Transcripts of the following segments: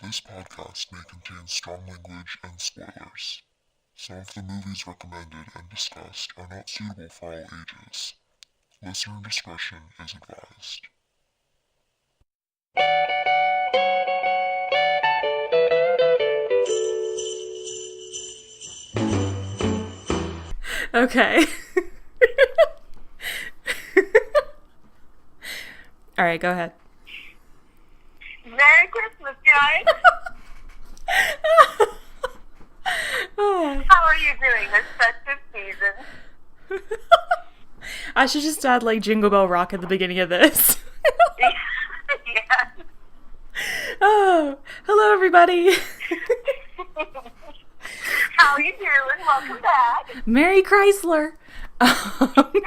This podcast may contain strong language and spoilers. Some of the movies recommended and discussed are not suitable for all ages. Listener discretion is advised. Okay. All right, go ahead. Merry Christmas, guys! How are you doing this festive season? I should just add like Jingle Bell Rock at the beginning of this. Yeah. Oh, hello everybody. How are you doing? Welcome back. Merry Chrysler. Merry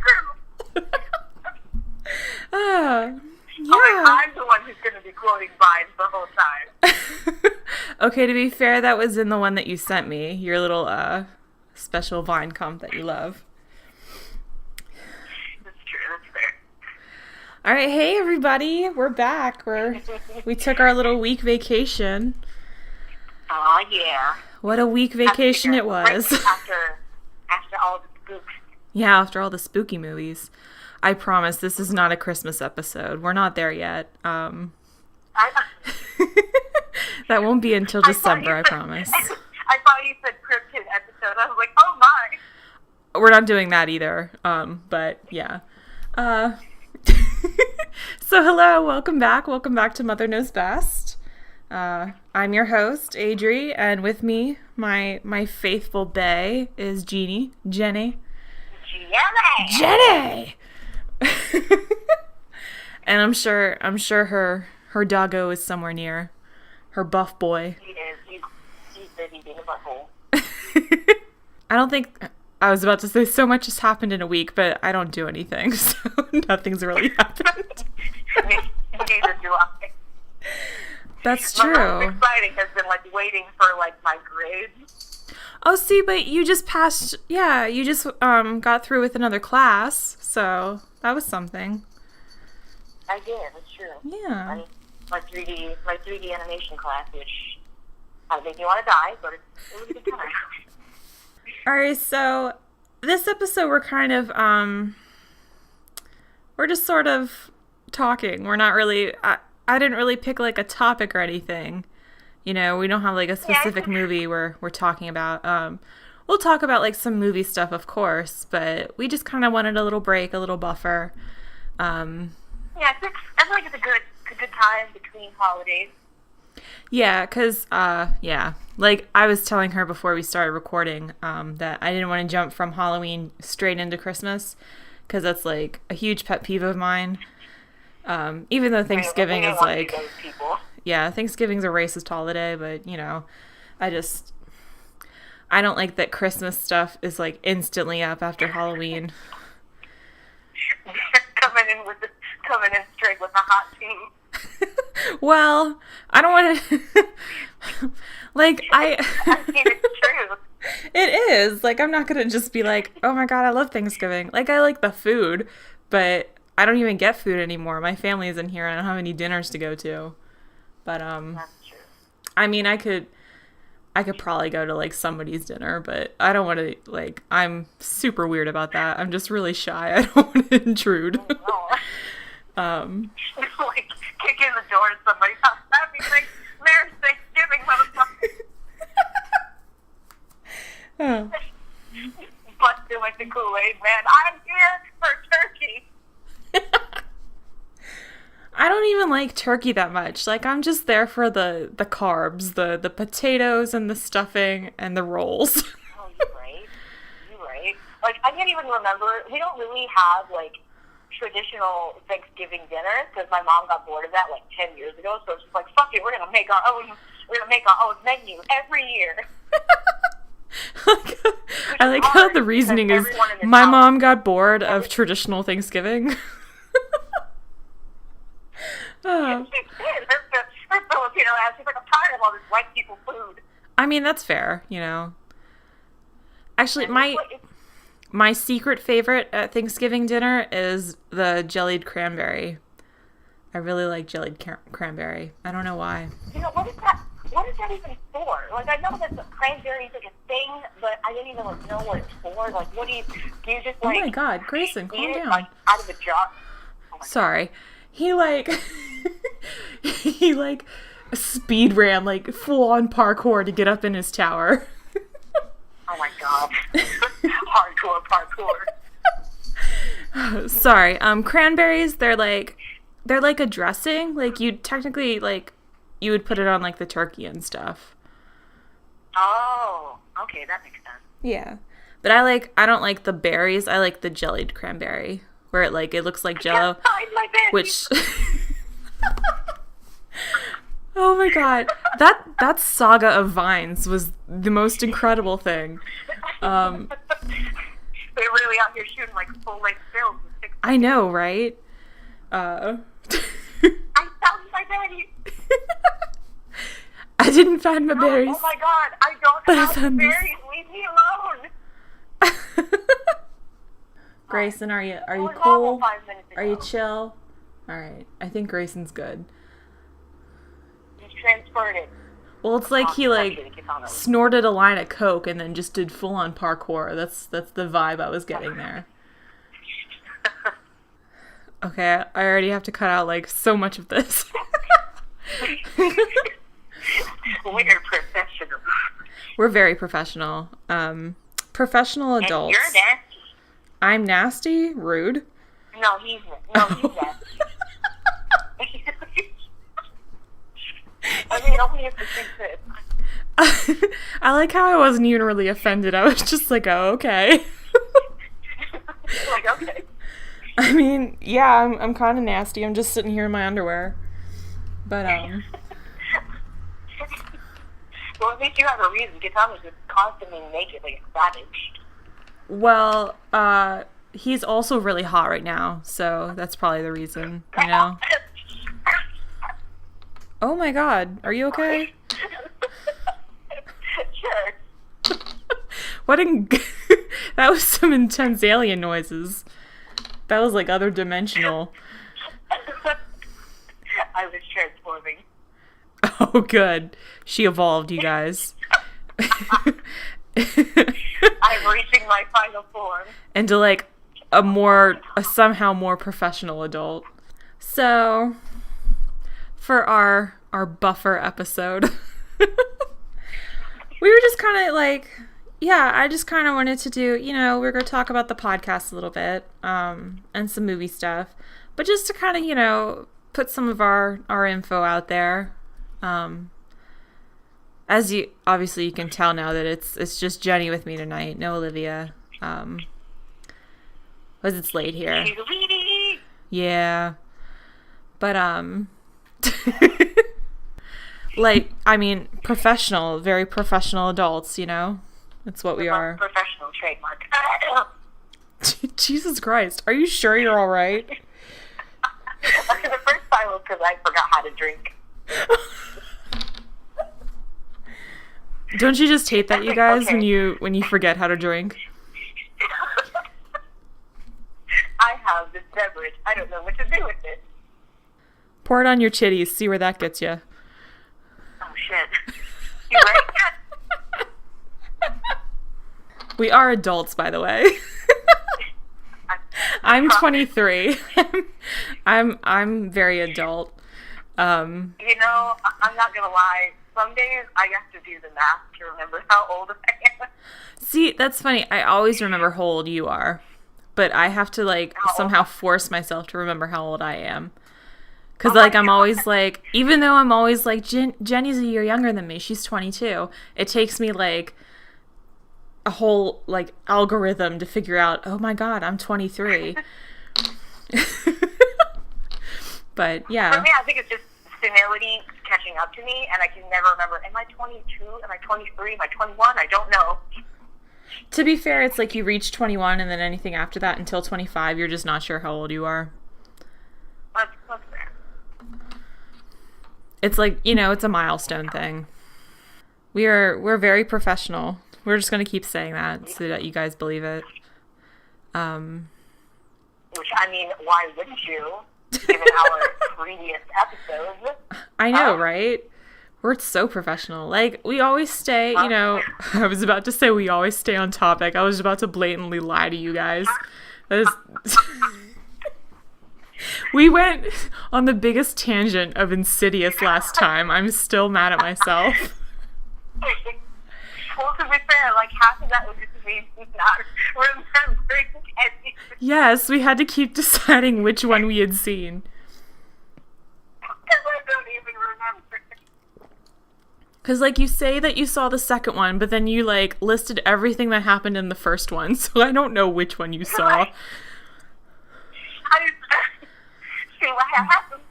Christmas. Yeah. I'm the one who's going to be quoting vines the whole time. Okay, to be fair, that was in the one that you sent me, your little special Vine comp that you love. That's true, that's fair. All right, hey everybody, we're back. We took our little week vacation. Oh, yeah. What a week vacation it was. Right after all the spooks. Yeah, after all the spooky movies. I promise this is not a Christmas episode. We're not there yet. That won't be until December, I promise. I thought you said cryptid episode. I was like, oh my. We're not doing that either. But yeah. So hello, welcome back. Welcome back to Mother Knows Best. I'm your host, Adri, and with me, my faithful bae is Jenny. Jenny! And I'm sure her doggo is somewhere near. Her buff boy. He is. He's busy being a butthole. I don't think I was about to say so much has happened in a week, but I don't do anything, so nothing's really happened. Neither do I. That's My true. most exciting has been waiting for my grades. Oh, see, but you just passed. Yeah, you just got through with another class, so that was something. I did. That's true. Yeah. My 3D animation class, which made me want to die, but it was a good time. All right, so this episode we're kind of we're just sort of talking. We're not really. I didn't really pick a topic or anything. You know, we don't have a specific movie we're talking about. We'll talk about some movie stuff, of course, but we just kind of wanted a little break, a little buffer. Yeah, I feel like it's a good time between holidays. Yeah, because, I was telling her before we started recording that I didn't want to jump from Halloween straight into Christmas, because that's, a huge pet peeve of mine. Even though Thanksgiving is, yeah, Thanksgiving's a racist holiday, but, I don't like that Christmas stuff is, instantly up after Halloween. coming in straight with a hot tea. Well, I don't want to, I mean, it's true. It is. I'm not going to just be oh my God, I love Thanksgiving. I like the food, but I don't even get food anymore. My family isn't here, and I don't have any dinners to go to. But, That's true. I mean, I could probably go to, somebody's dinner, but I don't want to, I'm super weird about that. I'm just really shy. I don't want to intrude. Kicking the door to somebody's house. That'd be Merry Thanksgiving, motherfucker. Busting the Kool-Aid, man. I'm here for turkey. I don't even like turkey that much. I'm just there for the carbs, the potatoes and the stuffing and the rolls. Oh, you're right. I can't even remember. We don't really have, traditional Thanksgiving dinners because my mom got bored of that 10 years ago. So it's just fuck it, we're gonna make our own menu every year. I like how the reasoning is my mom got bored of traditional Thanksgiving. Her Filipino ass. She's I'm tired of all this white people food. I mean, that's fair, Actually, my secret favorite at Thanksgiving dinner is the jellied cranberry. I really like jellied cranberry. I don't know why. You know, what is that? What is that even for? Like, I know that the cranberry is like a thing, but I didn't even like know what it's for. Like, what do you just like? Oh my God, Grayson, calm eat it, down. like, out of a jar? Oh my Sorry. He like he like speed ran like full on parkour to get up in his tower. Oh my God. Parkour. Sorry. Cranberries, they're like a dressing. Like you technically like you would put it on like the turkey and stuff. Oh, okay, that makes sense. Yeah. But I don't like the berries. I like the jellied cranberry where it looks like Jell-O, which oh my God. That saga of vines was the most incredible thing. They're really out here shooting like full-length films with 6. I know, right? I found my berries. I didn't find my berries. Oh my God, I don't But I have found berries. Leave me alone. Grayson, are you It was cool? normal 5 minutes ago. Are you chill? All right. I think Grayson's good. Just transferred it. Well, it's like he snorted a line of coke and then just did full on parkour. That's the vibe I was getting there. Okay, I already have to cut out like so much of this. We're professional. We're very professional. Professional adults. And you're nasty. I'm nasty? Rude? No, he's nasty. I mean, only if the thing fits. I like how I wasn't even really offended. I was just like, oh, okay. Like, okay. I mean, yeah, I'm kind of nasty. I'm just sitting here in my underwear. But, Well, at least you have a reason. Katana's just constantly naked, like a savage. well, he's also really hot right now, so that's probably the reason, you know? Oh my God, are you okay? Sure. That was some intense alien noises. That was like other dimensional. I was transforming. Oh, good. She evolved, you guys. I'm reaching my final form. Into like a somehow more professional adult. So, for our buffer episode, we were just kind of like, yeah, I just kind of wanted to do, we're going to talk about the podcast a little bit, and some movie stuff, but just to kind of, put some of our info out there. As you can tell now that it's just Jenny with me tonight, no Olivia, because it's late here. She's a lady. Yeah, but like, I mean, very professional adults, that's what we are. Professional trademark. Jesus Christ, are you sure you're all right? The first time was because I forgot how to drink. Don't you just hate that, you guys, Okay. when you forget how to drink? I have this beverage. I don't know what to do with it. Pour it on your chitties, see where that gets you. Oh, shit. You right? We are adults, by the way. I'm 23. I'm very adult. I'm not gonna lie. Some days I have to do the math to remember how old I am. See, that's funny. I always remember how old you are, but I have to somehow force myself to remember how old I am. Because I'm always like, even though I'm always like, Jenny's a year younger than me. She's 22. It takes me a whole algorithm to figure out, oh my God, I'm 23. But yeah. For me, I think it's just senility catching up to me, and I can never remember, am I 22? Am I 23? Am I 21? I don't know. To be fair, it's like you reach 21, and then anything after that until 25, you're just not sure how old you are. That's fair. It's like, it's a milestone thing. We're very professional. We're just going to keep saying that so that you guys believe it. Which, I mean, why wouldn't you? given our previous episodes. I know, right? We're so professional. Like, we always stay, you know, I was about to say we always stay on topic. I was about to blatantly lie to you guys. That is... We went on the biggest tangent of Insidious last time. I'm still mad at myself. Well, to be fair, like, half of that was just me not remembering anything. Yes, we had to keep deciding which one we had seen. Because I don't even remember. Because, like, you say that you saw the second one, but then you, like, listed everything that happened in the first one, so I don't know which one you saw. I just... See what happened.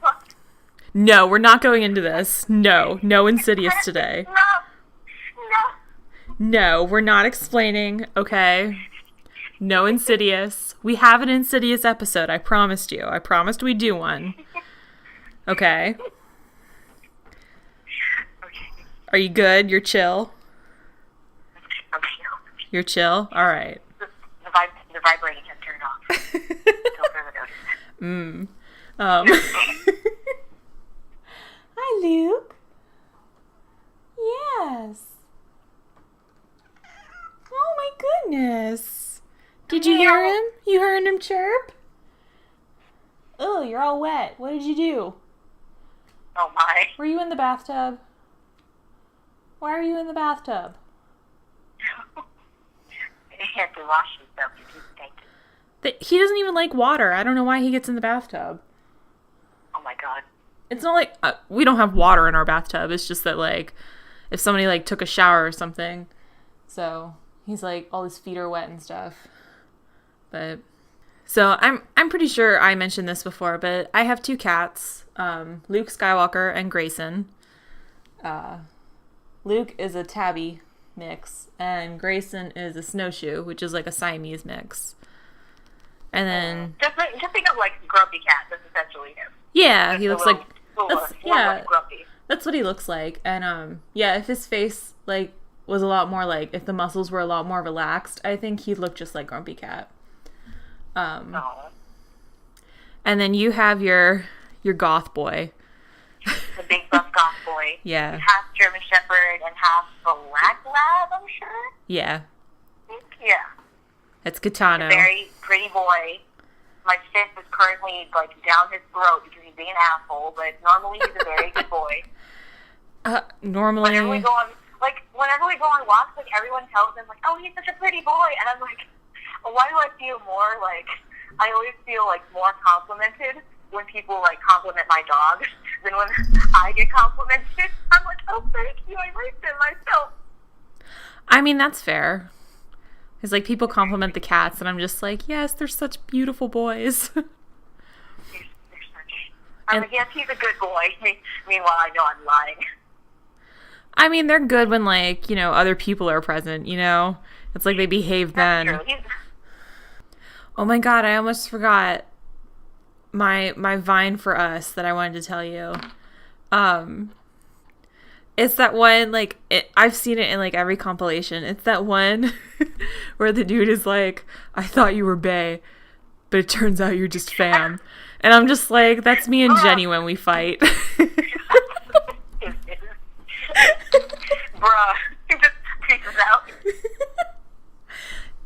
No, we're not going into this. No Insidious today. No. No, we're not explaining, okay? No Insidious. We have an Insidious episode, I promised you. I promised we'd do one. Okay? Are you good? You're chill? I'm chill. You're chill? Alright. The vibrating has turned off. Don't further notice. Hi, Luke. Yes. Oh my goodness. Did you hear him? You heard him chirp? Oh, you're all wet. What did you do? Oh my. Were you in the bathtub? Why are you in the bathtub? He had to wash himself to keep thinking. He doesn't even like water. I don't know why he gets in the bathtub. Oh my god. It's not like we don't have water in our bathtub. It's just that, like, if somebody, like, took a shower or something. So he's like, all his feet are wet and stuff. But so I'm pretty sure I mentioned this before, but I have two cats, Luke Skywalker and Grayson. Luke is a tabby mix, and Grayson is a snowshoe, which is like a Siamese mix. And then just think of like Grumpy Cat. That's essentially him. Yeah, he looks like Grumpy. That's what he looks like. And yeah, if his face like was a lot more like, if the muscles were a lot more relaxed, I think he'd look just like Grumpy Cat. And then you have your goth boy. The big buff goth boy. Yeah. He's half German Shepherd and half Black Lab, I'm sure. Yeah. Yeah. It's Kitano. A very pretty boy. My fist is currently like down his throat because he's being an asshole, but normally he's a very good boy. Normally. Whenever we go on walks, like everyone tells him like, "Oh, he's such a pretty boy," and I'm like, why do I feel more like I always feel like more complimented when people like compliment my dog than when I get complimented. I'm like, oh, thank you, I liked it myself. I mean, that's fair. It's like people compliment the cats, and I'm just like, yes, they're such beautiful boys. They're such. I'm like, yes, he's a good boy. Meanwhile, I know I'm lying. I mean, they're good when, like, you know, other people are present, you know? It's like they behave then. That's true. Oh my god, I almost forgot my Vine for us that I wanted to tell you. It's that one, like, I've seen it in, like, every compilation. It's that one where the dude is like, I thought you were bae, but it turns out you're just fam. And I'm just like, that's me and Jenny when we fight. Bruh. He just pieces out.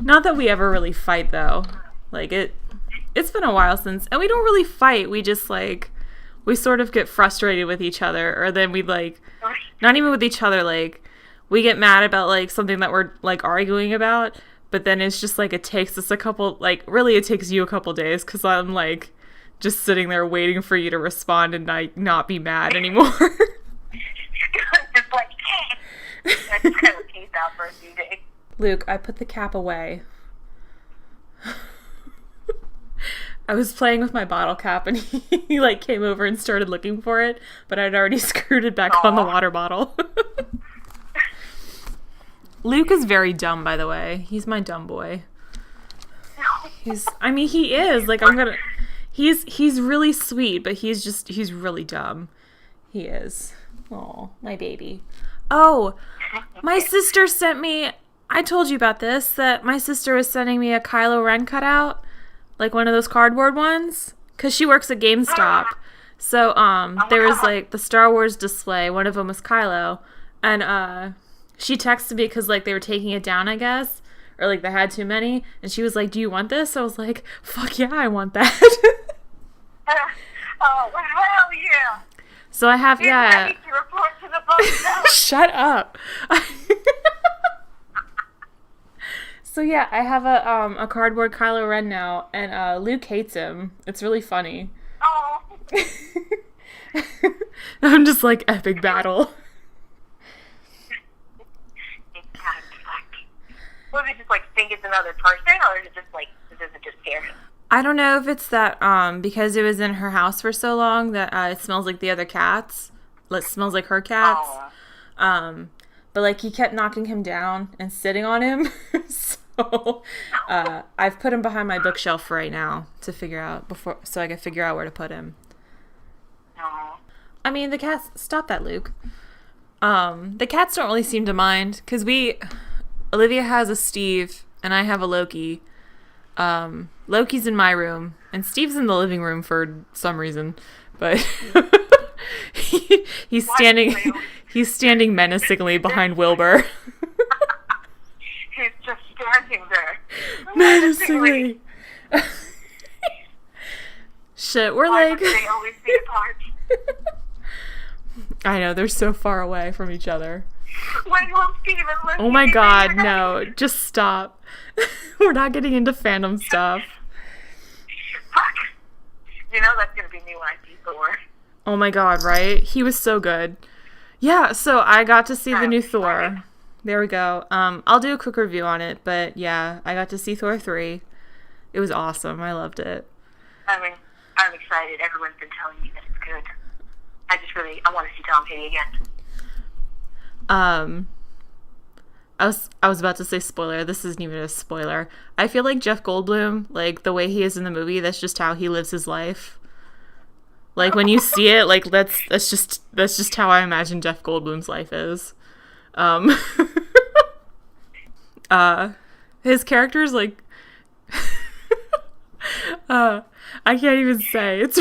Not that we ever really fight, though. Like, it's been a while since, and we don't really fight. We just, like, we sort of get frustrated with each other, or then we, like, not even with each other, like, we get mad about, like, something that we're, like, arguing about, but then it's just, like, it takes us a couple, like, really it takes you a couple days, because I'm, like, just sitting there waiting for you to respond and, like, not be mad anymore. Just like, I just kind of peace out for a few days. Luke, I put the cap away. I was playing with my bottle cap, and he like came over and started looking for it, but I'd already screwed it back on the water bottle. Luke is very dumb, by the way. He's my dumb boy. He is. Like, he's really sweet, but he's really dumb. He is. Oh, my baby. Oh, my sister sent me, I told you about this, that my sister was sending me a Kylo Ren cutout. Like one of those cardboard ones. because she works at GameStop. So there was like the Star Wars display. One of them was Kylo, and she texted me because like they were taking it down, I guess, or like they had too many, and she was like, "Do you want this?" I was like, "Fuck yeah, I want that." Oh, well, hell yeah. So I have, He's ready to report to the boss now. Shut up. So yeah, I have a cardboard Kylo Ren now, and Luke hates him. It's really funny. Oh. I'm just like, epic battle. It's time to fight. Was it just like think it's another person, or is it just like, does it just scare him? I don't know if it's that because it was in her house for so long that it smells like the other cats. It smells like her cats. Oh. But like he kept knocking him down and sitting on him. So I've put him behind my bookshelf for right now to figure out so I can figure out where to put him. No. I mean, the cats, stop that, Luke. The cats don't really seem to mind because Olivia has a Steve and I have a Loki. Loki's in my room and Steve's in the living room for some reason, but he's standing menacingly behind Wilbur. He's just standing there. Menacingly. Shit, we're Why like... must they always be apart? I know, they're so far away from each other. When will Steve and Loki Oh my be god, reunited? no. Just stop. We're not getting into fandom stuff. Fuck. You know that's gonna be me when I see Thor. Oh my god, right? He was so good. Yeah, so I got to see the new Thor. There we go. I'll do a quick review on it, but yeah, I got to see Thor 3. It was awesome. I loved it. I mean, I'm excited. Everyone's been telling me that it's good. I want to see Tom Petty again. I was about to say spoiler. This isn't even a spoiler. I feel like Jeff Goldblum, like the way he is in the movie, that's just how he lives his life. Like when you see it, like that's just how I imagine Jeff Goldblum's life is. His character's like I can't even say. It's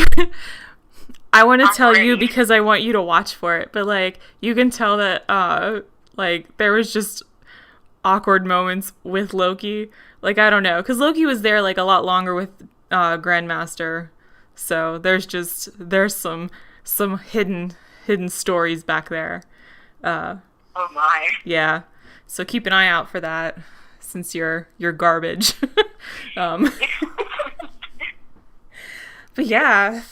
I want to tell you because I want you to watch for it, but like you can tell that like there was just awkward moments with Loki. Like I don't know, cuz Loki was there like a lot longer with Grandmaster. So there's some hidden stories back there. Oh my. Yeah. So keep an eye out for that since you're garbage. But yeah,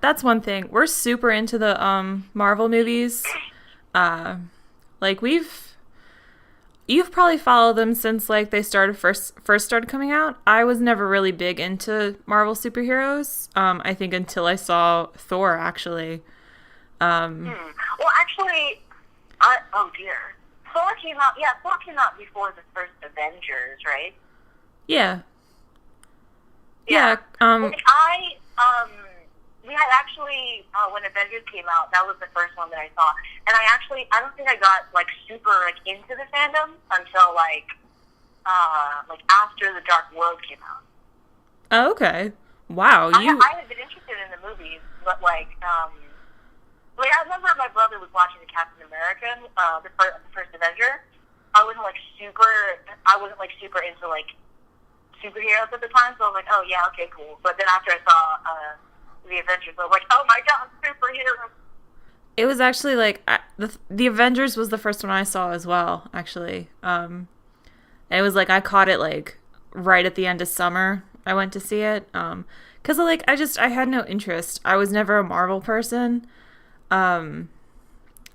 that's one thing. We're super into the Marvel movies. Like you've probably followed them since like they first started coming out. I was never really big into Marvel superheroes. I think until I saw Thor actually. Well, actually, oh dear, Thor came out. Yeah, Thor came out before the first Avengers, right? Yeah. Yeah. We had actually, when Avengers came out, that was the first one that I saw. And I don't think I got, like, super, like, into the fandom until, like after The Dark World came out. Oh, okay. Wow. I had been interested in the movies, but, like, I remember my brother was watching the Captain America, the first Avenger. I wasn't, like, super into, like, superheroes at the time, so I was like, oh, yeah, okay, cool. But then after I saw, the Avengers, I was like, oh my god, superheroes. It was actually like the Avengers was the first one I saw as well, actually. And it was like I caught it like right at the end of summer. I went to see it because like I had no interest. I was never a Marvel person. I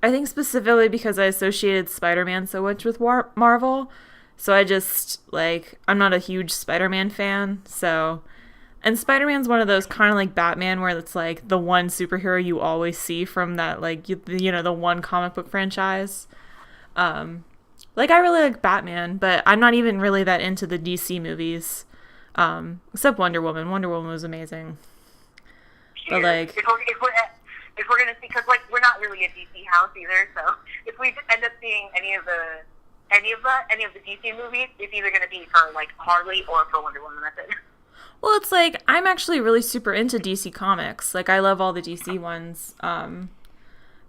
think specifically because I associated Spider-Man so much with Marvel, so I just like I'm not a huge Spider-Man fan, so. And Spider-Man's one of those kind of like Batman where it's like the one superhero you always see from that like, you know, the one comic book franchise. Like I really like Batman, but I'm not even really that into the DC movies. Except Wonder Woman. Wonder Woman was amazing. But like... If we're going to see, because like we're not really a DC house either, so if we end up seeing any of the DC movies, it's either going to be for like Harley or for Wonder Woman, that's it. Well, it's like, I'm actually really super into DC Comics. Like, I love all the DC ones. That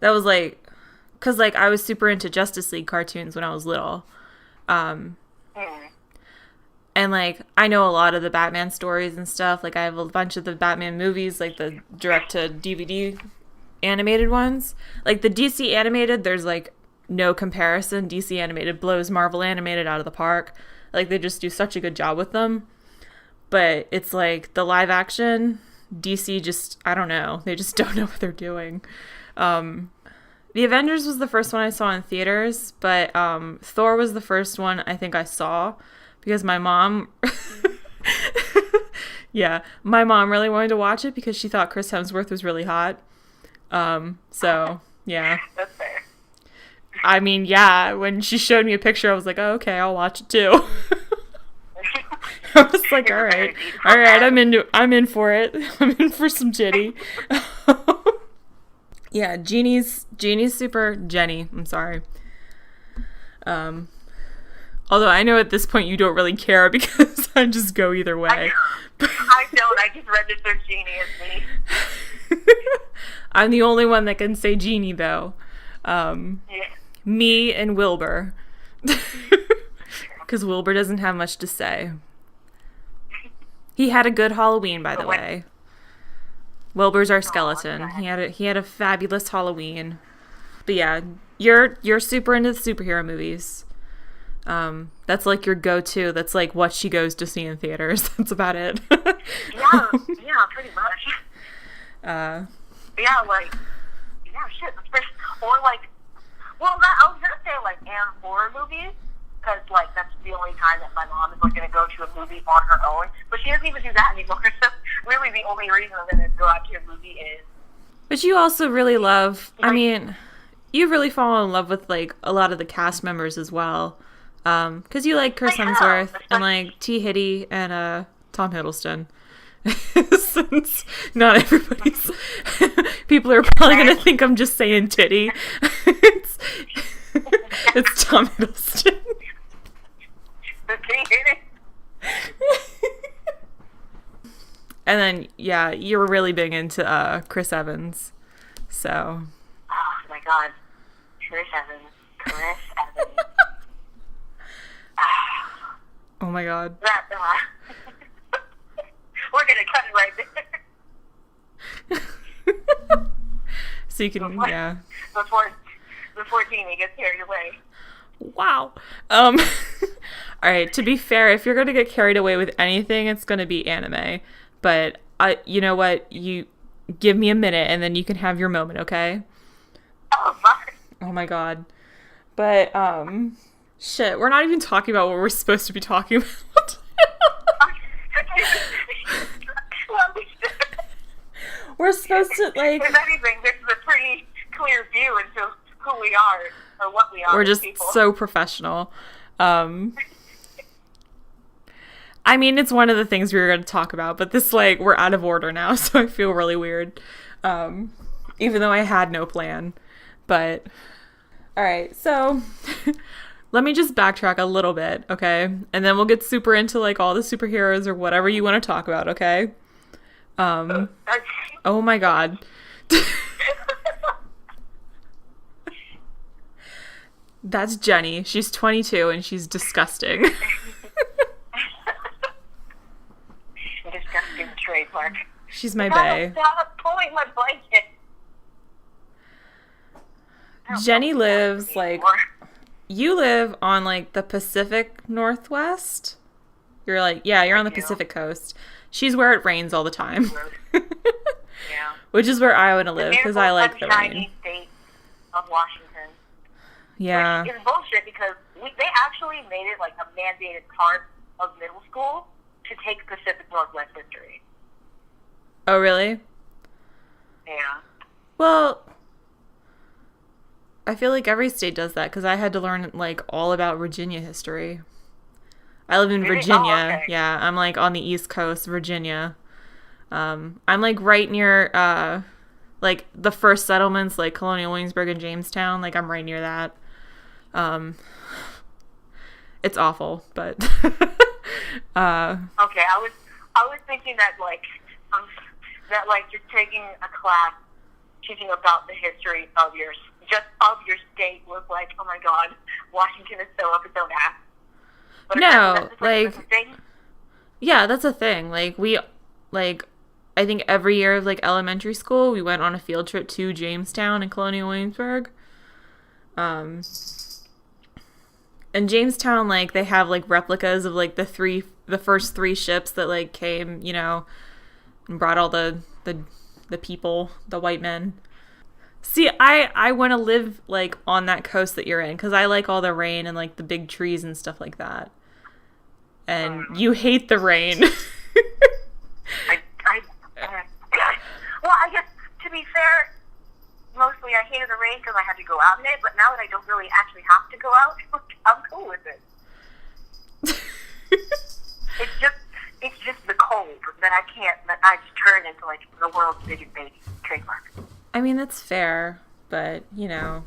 was like, because, like, I was super into Justice League cartoons when I was little. And, like, I know a lot of the Batman stories and stuff. Like, I have a bunch of the Batman movies, like, the direct-to-DVD animated ones. Like, the DC animated, there's, like, no comparison. DC animated blows Marvel animated out of the park. Like, they just do such a good job with them. But it's like the live action, DC just, I don't know. They just don't know what they're doing. The Avengers was the first one I saw in theaters, but Thor was the first one I think I saw because my mom, my mom really wanted to watch it because she thought Chris Hemsworth was really hot. So, yeah. That's fair. I mean, yeah, when she showed me a picture, I was like, oh, okay, I'll watch it too. I was like, all right, I'm in for it. I'm in for some Jenny. Yeah, Jeannie's super Jenny. I'm sorry. Although I know at this point you don't really care because I just go either way. I don't. I just registered Jeannie as me. I'm the only one that can say Jeannie though. Me and Wilbur. Because Wilbur doesn't have much to say. He had a good Halloween, by the way. Wilbur's our skeleton. He had a fabulous Halloween. But yeah, you're super into the superhero movies. That's like your go-to. That's like what she goes to see in theaters. That's about it. yeah, pretty much. Shit. Or like, well, I was gonna say like horror movies. Because, like, that's the only time that my mom is, like, going to go to a movie on her own. But she doesn't even do that anymore. So, really, the only reason I'm going to go out to a movie is... But you also really love... I mean, you really fall in love with, like, a lot of the cast members as well. Because you like Chris Hemsworth and, like, T. Hitty and Tom Hiddleston. Since not everybody's... People are probably going to think I'm just saying titty. It's Tom Hiddleston. And then, yeah, you were really big into Chris Evans. So. Oh, my God. Chris Evans. Oh, my God. We're going to cut it right there. So you can, yeah. Before Jeannie gets carried away. Wow. All right, to be fair, if you're going to get carried away with anything, it's going to be anime. But you know what? You give me a minute and then you can have your moment, okay? Oh, fuck. Oh my God. But shit, we're not even talking about what we're supposed to be talking about. We're supposed to, like... If anything, this is a pretty clear view into who we are, or what we are. We're just people. So professional. I mean, it's one of the things we were going to talk about, but this, like, we're out of order now, so I feel really weird. Even though I had no plan. But, alright, so... Let me just backtrack a little bit, okay? And then we'll get super into, like, all the superheroes or whatever you want to talk about, okay? Oh my God. That's Jenny. She's 22 and she's disgusting. Disgusting trademark. She's my bae. Stop pulling my blanket. Jenny lives, like... You live on, like, the Pacific Northwest? You're like, yeah, you're on the Pacific Coast. She's where it rains all the time. Yeah. Which is where I want to live, because I like the rain. State of Washington. Yeah. Which is bullshit, because they actually made it, like, a mandated part of middle school to take Pacific Northwest history. Oh, really? Yeah. Well... I feel like every state does that because I had to learn like all about Virginia history. I live in Virginia. Oh, okay. Yeah, I'm like on the East Coast, Virginia. I'm like right near like the first settlements like Colonial Williamsburg and Jamestown. Like I'm right near that. It's awful, but okay, I I was thinking that just taking a class teaching about the history of your state was like, oh my god, Washington is so up its own ass. But No, that's a thing. Yeah, that's a thing. I think every year of elementary school, we went on a field trip to Jamestown and Colonial Williamsburg. And Jamestown, they have replicas of the first 3 ships that came, and brought all the people, the white men. See, I want to live on that coast that you're in because I like all the rain and the big trees and stuff like that. And you hate the rain. Well, I guess, to be fair, mostly I hated the rain because I had to go out in it, but now that I don't really actually have to go out, I'm cool with it. It's just the cold that I just turn into, the world's biggest baby trademark. I mean, that's fair, but, I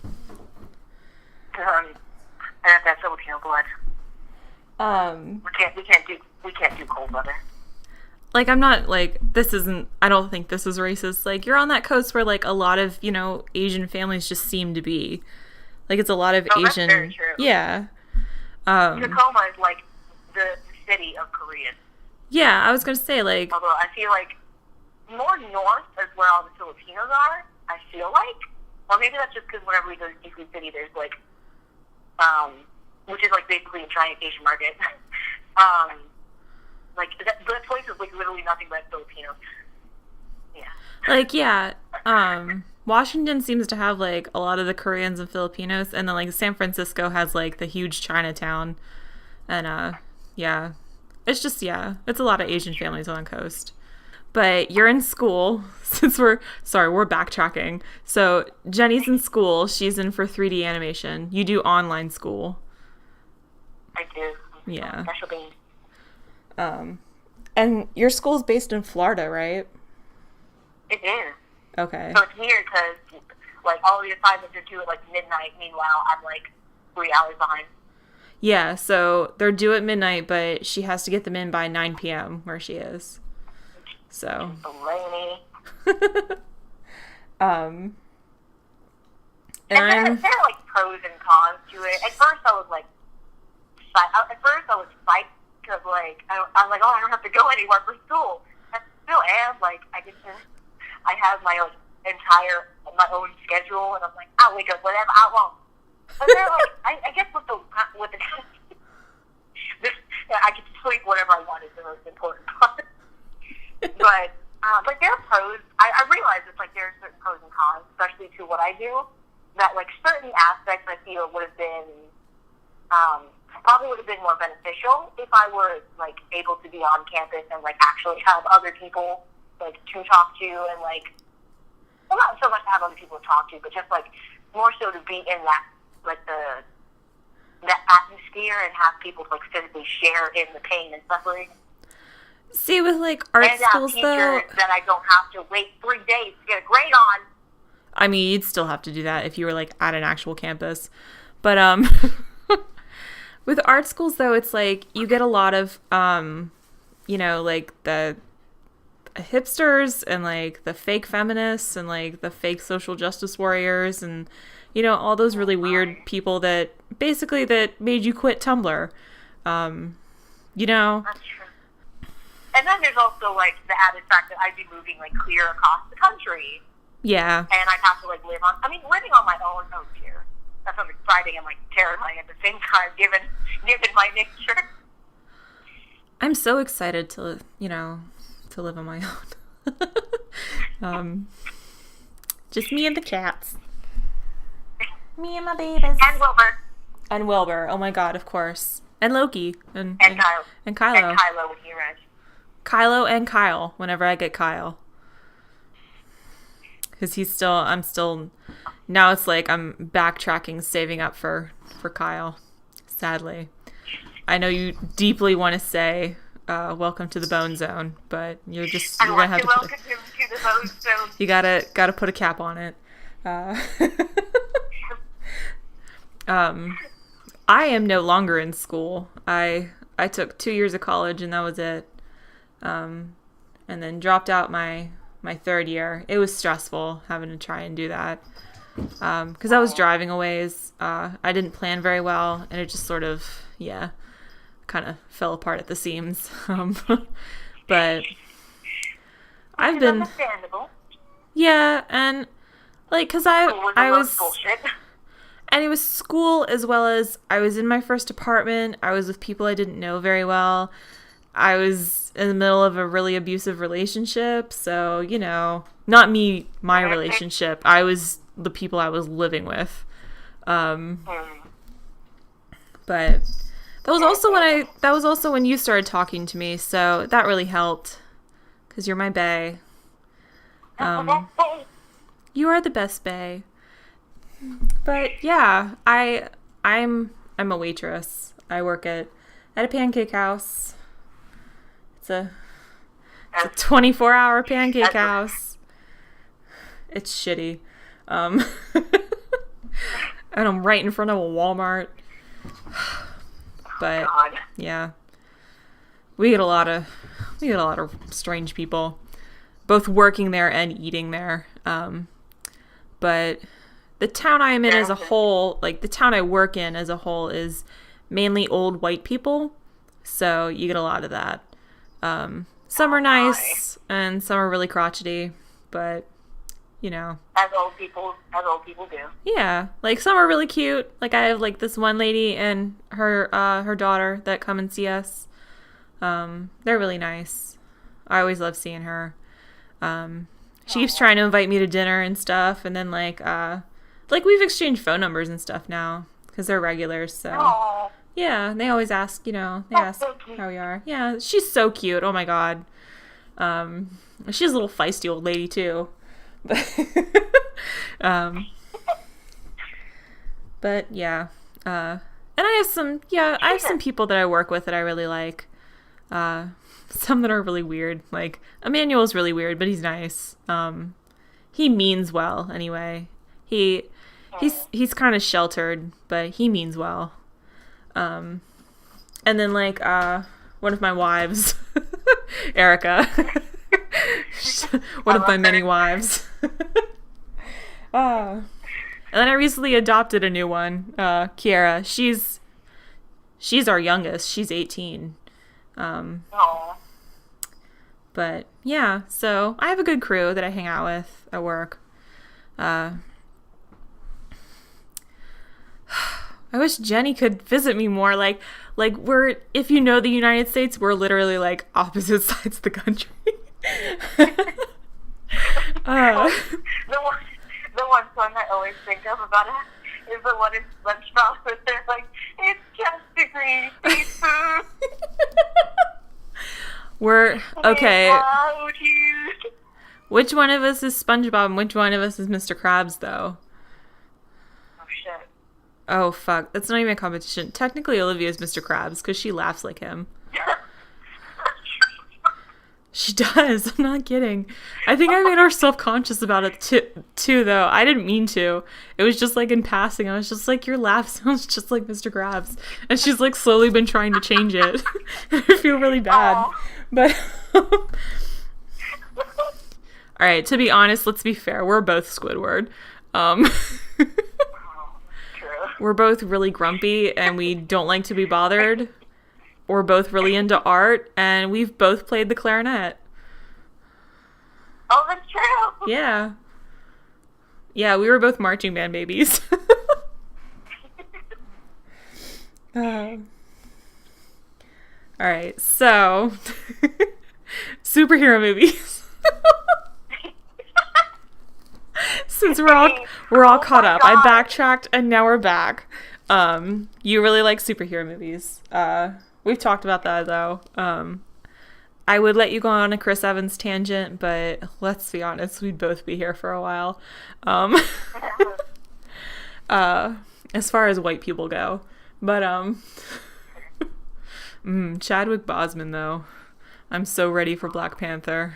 have that Filipino blood. We can't do cold weather. I'm not, I don't think this is racist. You're on that coast where, a lot of, Asian families just seem to be. It's a lot of Asian. That's very true. Yeah. Tacoma is, the city of Korean. Yeah, I was going to say, Although I feel more north is where all the Filipinos are, I feel like. Or maybe that's just because whenever we go to Seafood City, there's, which is, basically a giant Asian market. That place is literally nothing but Filipinos. Yeah. Washington seems to have a lot of the Koreans and Filipinos, and then San Francisco has the huge Chinatown, and yeah, it's just it's a lot of Asian families on the coast. But you're in school, since we're backtracking. So Jenny's in school. She's in for 3D animation. You do online school. I do. Yeah. Special beans. And your school's based in Florida, right? It is. Okay. So it's weird because, all the assignments are due at, midnight. Meanwhile, I'm, 3 hours behind. Yeah, so they're due at midnight, but she has to get them in by 9 p.m. where she is. So. Rainy. And there are, pros and cons to it. At first, I was, psyched because, I'm like, oh, I don't have to go anywhere for school. I still am. I have my own schedule, and I'm like, I'll wake up whenever I want. But they're I guess with the I can sleep whenever I want is the most important part. But there are pros. I realize it's there are certain pros and cons, especially to what I do. That certain aspects I feel would have been probably would have been more beneficial if I were able to be on campus and actually have other people to talk to and well, not so much to have other people to talk to, but just more so to be in that the atmosphere and have people physically share in the pain and suffering. See, with art and schools teachers though, that I don't have to wait 3 days to get a grade on. I mean, you'd still have to do that if you were at an actual campus, but with art schools though, it's you get a lot of the hipsters and the fake feminists and the fake social justice warriors and all those really weird people that basically that made you quit Tumblr. That's true. And then there's also the added fact that I'd be moving clear across the country. Yeah. And I'd have to live on. Living on my own. Oh dear, that sounds exciting and terrifying at the same time, given my nature. I'm so excited to live on my own. Just me and the cats. Me and my babies. And Wilbur. Oh my god, of course. And Loki. And Kylo. And Kylo when he arrives. Kylo and Kyle, whenever I get Kyle. Because now it's I'm backtracking, saving up for Kyle. Sadly. I know you deeply want to say, welcome to the Bone Zone, but you're gonna have to welcome him to the Bone Zone. You gotta put a cap on it. I am no longer in school. I took 2 years of college and that was it. and then dropped out my third year. It was stressful having to try and do that because I was driving a ways. I didn't plan very well, and it just sort of, kind of fell apart at the seams. But I've been, understandable. yeah, and like, because I was, bullshit. and it was school as well as I was in my first apartment. I was with people I didn't know very well. I was in the middle of a really abusive relationship. So, not my relationship. I was the people I was living with. But that was also when you started talking to me. So that really helped because you're my bae. You are the best bae. But yeah, I'm a waitress. I work at a pancake house. It's a 24-hour pancake house. It's shitty. And I'm right in front of a Walmart. But yeah. We get a lot of strange people, both working there and eating there. But the town I am in as a whole, like the town I work in as a whole, is mainly old white people. So you get a lot of that. Some are nice and some are really crotchety, but as old people do. Yeah, like some are really cute. Like I have like this one lady and her daughter that come and see us. They're really nice. I always love seeing her. She keeps trying to invite me to dinner and stuff, and then like we've exchanged phone numbers and stuff now because they're regulars. So Aww. yeah, they always ask. They ask how we are. Yeah, she's so cute. Oh my god. She's a little feisty old lady too. But yeah. And I have some people that I work with that I really like. Some that are really weird. Like Emmanuel's really weird, but he's nice. He means well anyway. He's kind of sheltered, but he means well. And then like one of my wives, Erica. One of my many wives. And then I recently adopted a new one, Kiara. She's our youngest. She's 18. But yeah, so I have a good crew that I hang out with at work. I wish Jenny could visit me more. Like we're, if you know the United States, we're literally like opposite sides of the country. The one song I always think of about it is the one in SpongeBob where they're like, it's just degrees, food. We're okay. Which one of us is SpongeBob and which one of us is Mr. Krabs, though? Oh shit. Oh fuck, that's not even a competition. Technically, Olivia is Mr. Krabs because she laughs like him. She does. I'm not kidding. I think I made her self-conscious about it too, though. I didn't mean to. It was just like in passing. I was just like, your laugh sounds just like Mr. Krabs. And she's like slowly been trying to change it. I feel really bad. Aww. But all right, to be honest, let's be fair. We're both Squidward. We're both really grumpy and we don't like to be bothered. We're both really into art, and we've both played the clarinet. Oh, that's true. Yeah. Yeah, we were both marching band babies. All right, so superhero movies. Since we're all caught up, I backtracked, and now we're back. You really like superhero movies. We've talked about that, though. I would let you go on a Chris Evans tangent, but let's be honest, we'd both be here for a while. As far as white people go. But, Chadwick Boseman, though. I'm so ready for Black Panther.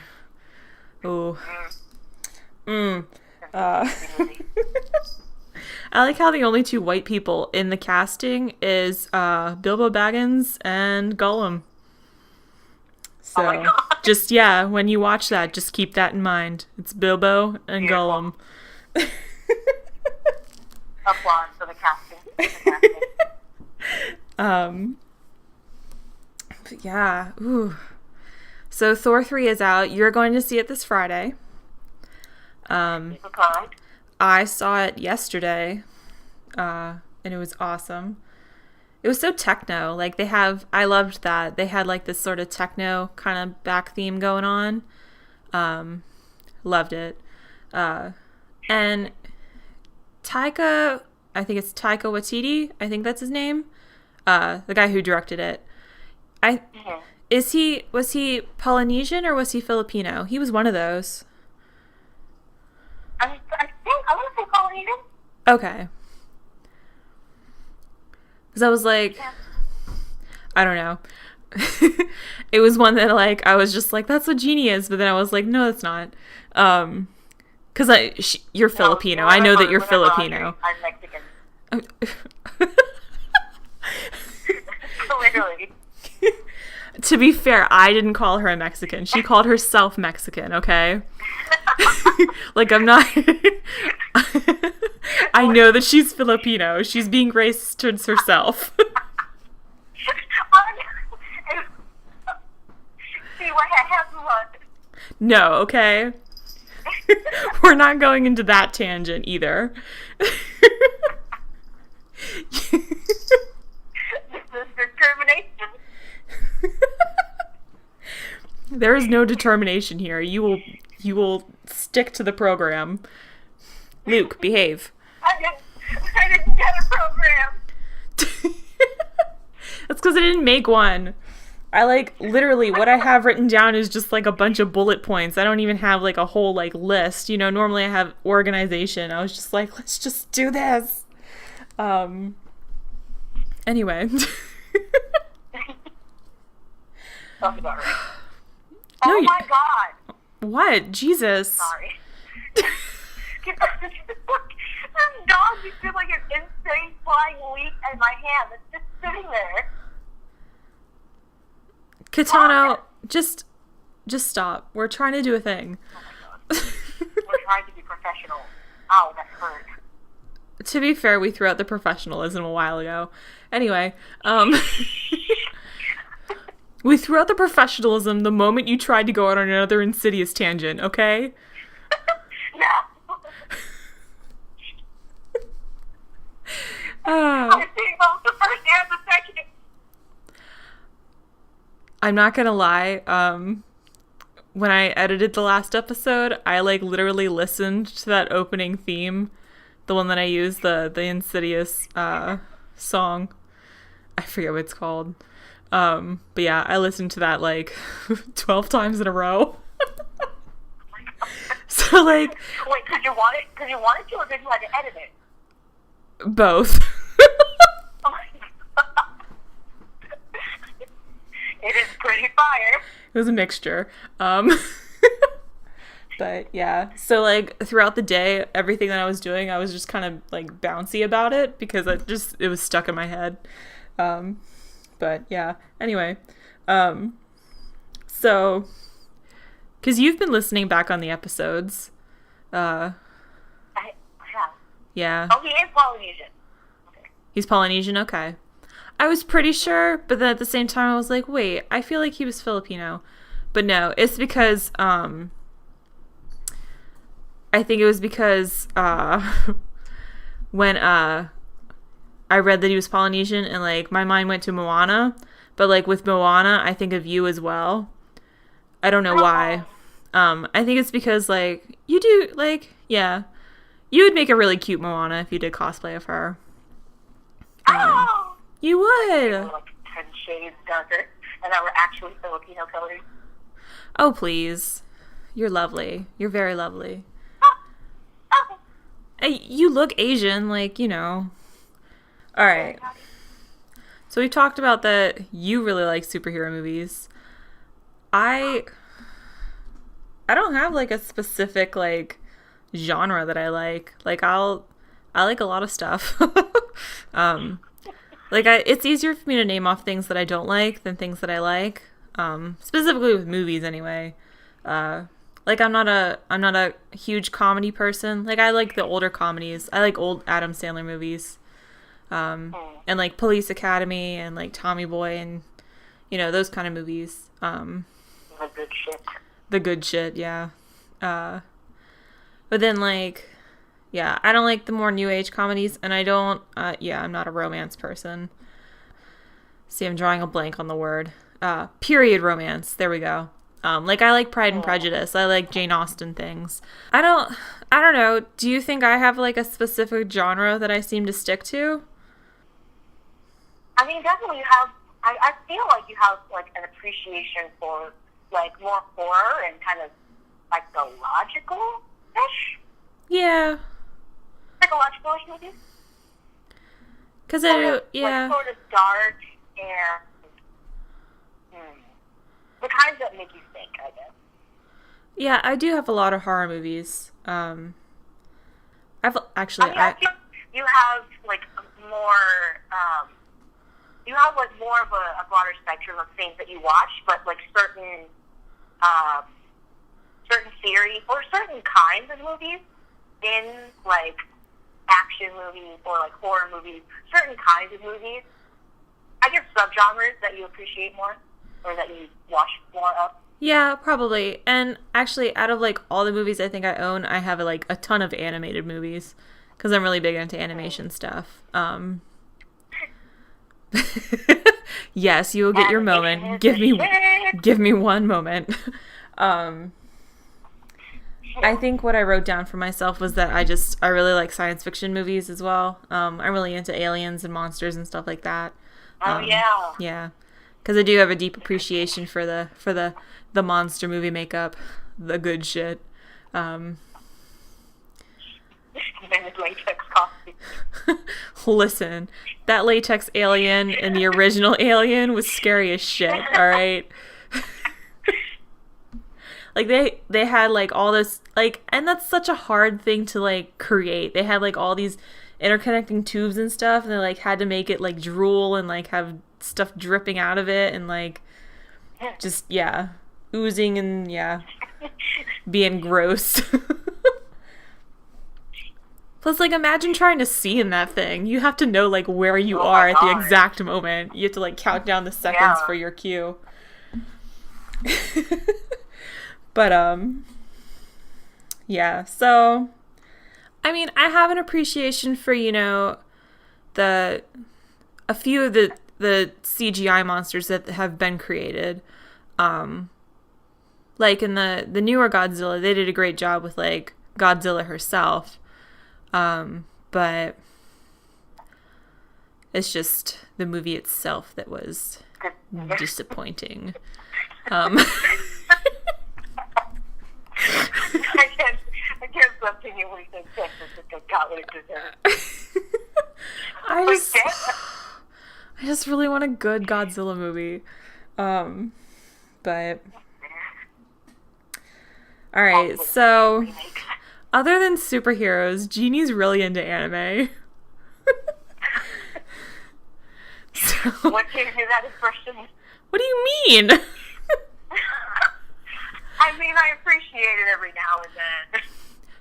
Ooh. I like how the only two white people in the casting is Bilbo Baggins and Gollum. So, oh my God. Just, yeah, when you watch that, just keep that in mind. It's Bilbo and Gollum. Applause for the casting. But yeah, ooh. So Thor 3 is out. You're going to see it this Friday. I saw it yesterday, and it was awesome. It was so techno. Like, I loved that. They had, like, this sort of techno kind of back theme going on. Loved it. And I think it's Taika Waititi. I think that's his name. The guy who directed it. Was he Polynesian or was he Filipino? He was one of those. I want to say Polynesian. Okay. Because I was like, I don't know. It was one that, like, I was just like, that's what Genie is. But then I was like, no, that's not. Because you're Filipino. I know that you're Filipino. I'm Mexican. Clearly. To be fair, I didn't call her a Mexican. She called herself Mexican, okay? Like, I'm not... I know that she's Filipino. She's being racist towards herself. See what happened. No, okay? We're not going into that tangent either. This is determination. There is no determination here. You will stick to the program. Luke, behave. I didn't get a program. That's because I didn't make one. I, like, literally, what I have written down is just, like, a bunch of bullet points. I don't even have, like, a whole, like, list. You know, normally I have organization. I was just like, let's just do this. Anyway. Sounds about right. No, Oh my god. What? Jesus. Sorry. This dog just did like an insane flying leap in my hand. It's just sitting there. Kitano, just stop. We're trying to do a thing. Oh my god. We're trying to be professional. Ow, that hurt. To be fair, we threw out the professionalism a while ago. Anyway, we threw out the professionalism the moment you tried to go on another insidious tangent, okay? No. Uh, I'm seeing both the first and the second. I'm not gonna lie, when I edited the last episode, I, like, literally listened to that opening theme, the one that I used, the Insidious, song. I forget what it's called. But yeah, I listened to that, like, 12 times in a row. So, like... Wait, because you wanted to, or because you had to edit it? Both. Oh my god. It is pretty fire. It was a mixture. But yeah, so, like, throughout the day, everything that I was doing, I was just kind of, like, bouncy about it because it was stuck in my head. But yeah, anyway, so, because you've been listening back on the episodes, I have. yeah. Oh, he is Polynesian. Okay. He's Polynesian, okay. I was pretty sure, but then at the same time I was like, wait, I feel like he was Filipino. But no, it's because, I think it was because, when, I read that he was Polynesian and, like, my mind went to Moana, but, like, with Moana, I think of you as well. I don't know why. I think it's because, like, you do, like, yeah, you would make a really cute Moana if you did cosplay of her. Oh! You would. We're like 10 shades darker, and that we're actually Filipino colors. Oh, please. You're lovely. You're very lovely. Oh. Hey, you look Asian, like, you know. All right. So we've talked about that you really like superhero movies. I don't have, like, a specific, like, genre that I like. Like, I like a lot of stuff. Like, it's easier for me to name off things that I don't like than things that I like. Specifically with movies anyway. Like I'm not a huge comedy person. Like I like the older comedies. I like old Adam Sandler movies. And like Police Academy and like Tommy Boy and those kind of movies. The good shit. The good shit, yeah. But then like I don't like the more new age comedies, and I don't I'm not a romance person. See, I'm drawing a blank on the word. Period romance. There we go. Like I like Pride and Prejudice. I like Jane Austen things. I don't know. Do you think I have like a specific genre that I seem to stick to? I mean, definitely you have. I feel like you have like an appreciation for like more horror and kind of psychological-ish. Yeah. Psychological-ish movies. Because like sort of dark and the kinds that make you think, I guess. Yeah, I do have a lot of horror movies. I've actually. I think you have like more. You have like more of a broader spectrum of things that you watch, but like certain series or certain kinds of movies in like action movies or like horror movies, certain kinds of movies. I guess subgenres that you appreciate more or that you watch more of. Yeah, probably. And actually, out of like all the movies I think I own, I have like a ton of animated movies because I'm really big into animation stuff. Yes, you will get your moment. Give me one moment. I think what I wrote down for myself was that I really like science fiction movies as well. I'm really into aliens and monsters and stuff like that. Yeah. Yeah. Because I do have a deep appreciation for the monster movie makeup, the good shit. Latex costume. Listen, that latex alien and the original Alien was scary as shit, alright? Like, they had, like, all this, like, and that's such a hard thing to, like, create. They had, like, all these interconnecting tubes and stuff, and they, like, had to make it, like, drool and, like, have stuff dripping out of it and, like, just, oozing and, being gross. Plus, like, imagine trying to see in that thing. You have to know, like, where you are at the exact moment. You have to, like, count down the seconds for your cue. But, so, I mean, I have an appreciation for, a few of the CGI monsters that have been created. Like, in the newer Godzilla, they did a great job with, like, Godzilla herself. But it's just the movie itself that was disappointing. I can't stop thinking when you said Texas, it got what it deserved. I just really want a good Godzilla movie. But alright, so other than superheroes, Jeannie's really into anime. So, what gave you that impression? What do you mean? I mean, I appreciate it every now and then.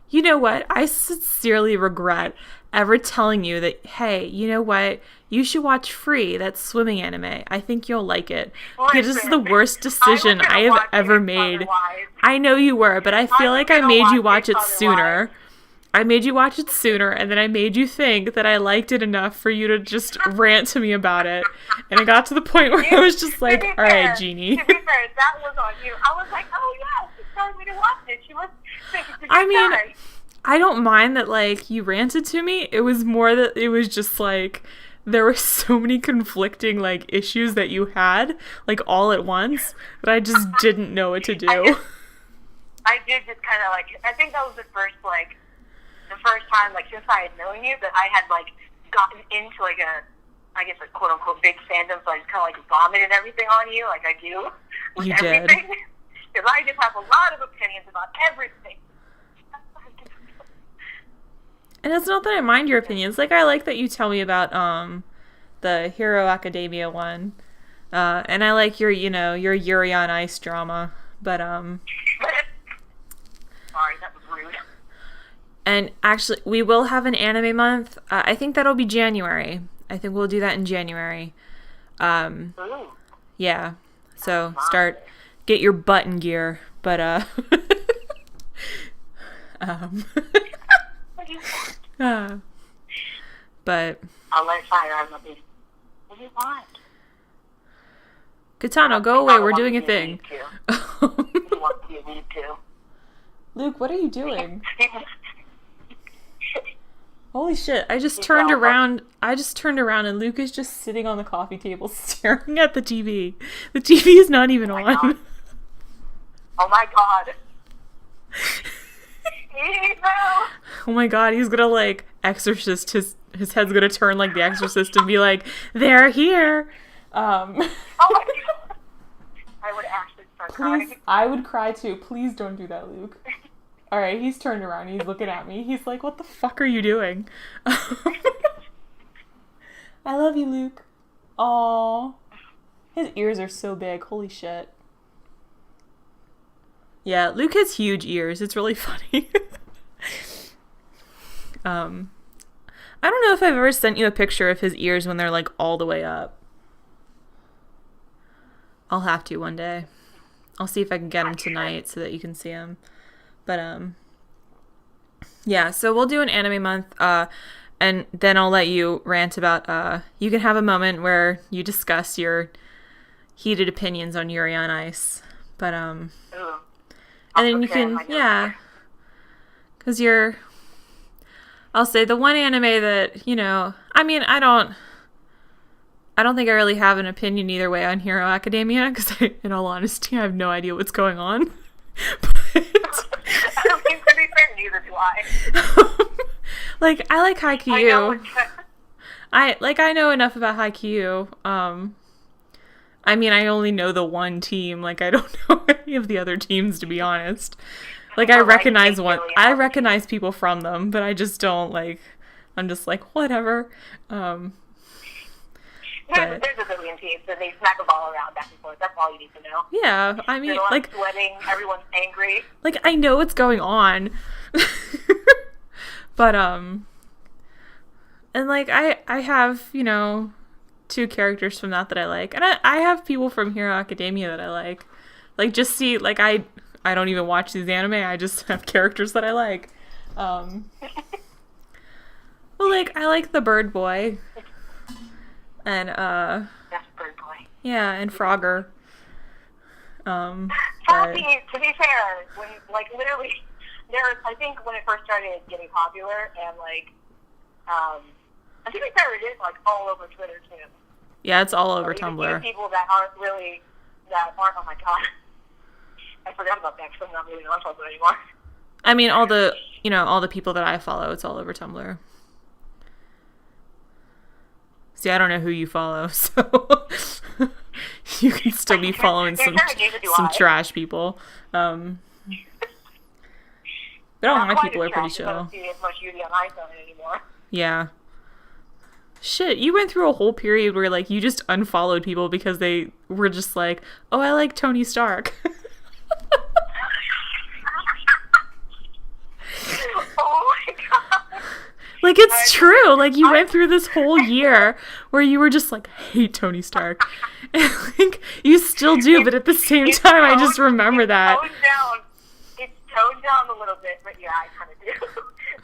You know what? I sincerely regret ever telling you that, hey, you know what? You should watch Free, that swimming anime. I think you'll like it. This is the worst decision I have ever made. I know you were, but I feel like I made you watch it sooner. I made you watch it sooner, and then I made you think that I liked it enough for you to just rant to me about it. And it got to the point where I was just like, all right, Jeannie. To be fair, that was on you. I was like, oh yeah, she's telling me to watch it. She was thinking it's a good time. I don't mind that, like, you ranted to me. It was more that it was just, like, there were so many conflicting, like, issues that you had, like, all at once, that I just didn't know what to do. I did just kind of, like, I think that was the first time, like, since I had known you, that I had, like, gotten into, like, I guess, a quote-unquote big fandom, so I just kind of, like, vomited everything on you, like I do with everything. Because I just have a lot of opinions about everything. And it's not that I mind your opinions. Like, I like that you tell me about the Hero Academia one. And I like your Yuri on Ice drama, but Sorry, that was rude. and actually we will have an anime month. I think that'll be January. I think we'll do that in January. Ooh. Yeah. So get your button gear, but What do you want? but I'll let fire. I'm not. What do you want? Katano, go away. We're doing a thing. You want to be a lead too. Luke, what are you doing? Holy shit, I just turned around and Luke is just sitting on the coffee table staring at the TV. The TV is not even on. God. Oh my god. Oh my god, he's gonna like exorcist his head's gonna turn like the exorcist and be like, they're here. Oh my god. I would actually start crying. I would cry too. Please don't do that, Luke. Alright, he's turned around. He's looking at me. He's like, what the fuck are you doing? I love you, Luke. Aww. His ears are so big. Holy shit. Yeah, Luke has huge ears. It's really funny. I don't know if I've ever sent you a picture of his ears when they're like all the way up. I'll have to one day. I'll see if I can get him tonight so that you can see him. But yeah, so we'll do an anime month, and then I'll let you rant about you can have a moment where you discuss your heated opinions on Yuri on Ice. But and then you can, yeah, because I'll say the one anime that, I mean, I don't think I really have an opinion either way on Hero Academia, because in all honesty, I have no idea what's going on. But I don't think, to be fair, neither do I. Like, I like Haikyuu. I know enough about Haikyuu. I mean, I only know the one team. Like, I don't know any of the other teams, to be honest. Like, I recognize people from them, but I just don't, like, I'm just like, whatever. There's a billion teams, and they smack a ball around back and forth. That's all you need to know. Yeah, I mean, like, sweating, everyone's angry. Like, I know what's going on. But, and, like, I have, two characters from that I like. And I have people from Hero Academia that I like. Like, just see, like, I don't even watch these anime. I just have characters that I like. Well, like, I like the Bird Boy. And, That's Bird Boy. Yeah, and Frogger. Froggy, to be fair, when, like, literally, I think when it first started getting popular, and, like, to be fair, it is, like, all over Twitter, too. Yeah, it's all over Tumblr. Tumblr. People that aren't, oh my god. I forgot about that, because I'm not really on Tumblr anymore. I mean, all the people that I follow, it's all over Tumblr. See, I don't know who you follow, so you can still be following some trash people. But all my people are pretty chill. I don't see as much Yuri on Ice on it anymore. Yeah. Shit, you went through a whole period where, like, you just unfollowed people because they were just like, oh, I like Tony Stark. Oh my god. Like, it's true. Like, you went through this whole year where you were just like, I hate Tony Stark. And, like, you still do, but at the same time, I just remember that. It's toned down a little bit, but yeah, I kind of do.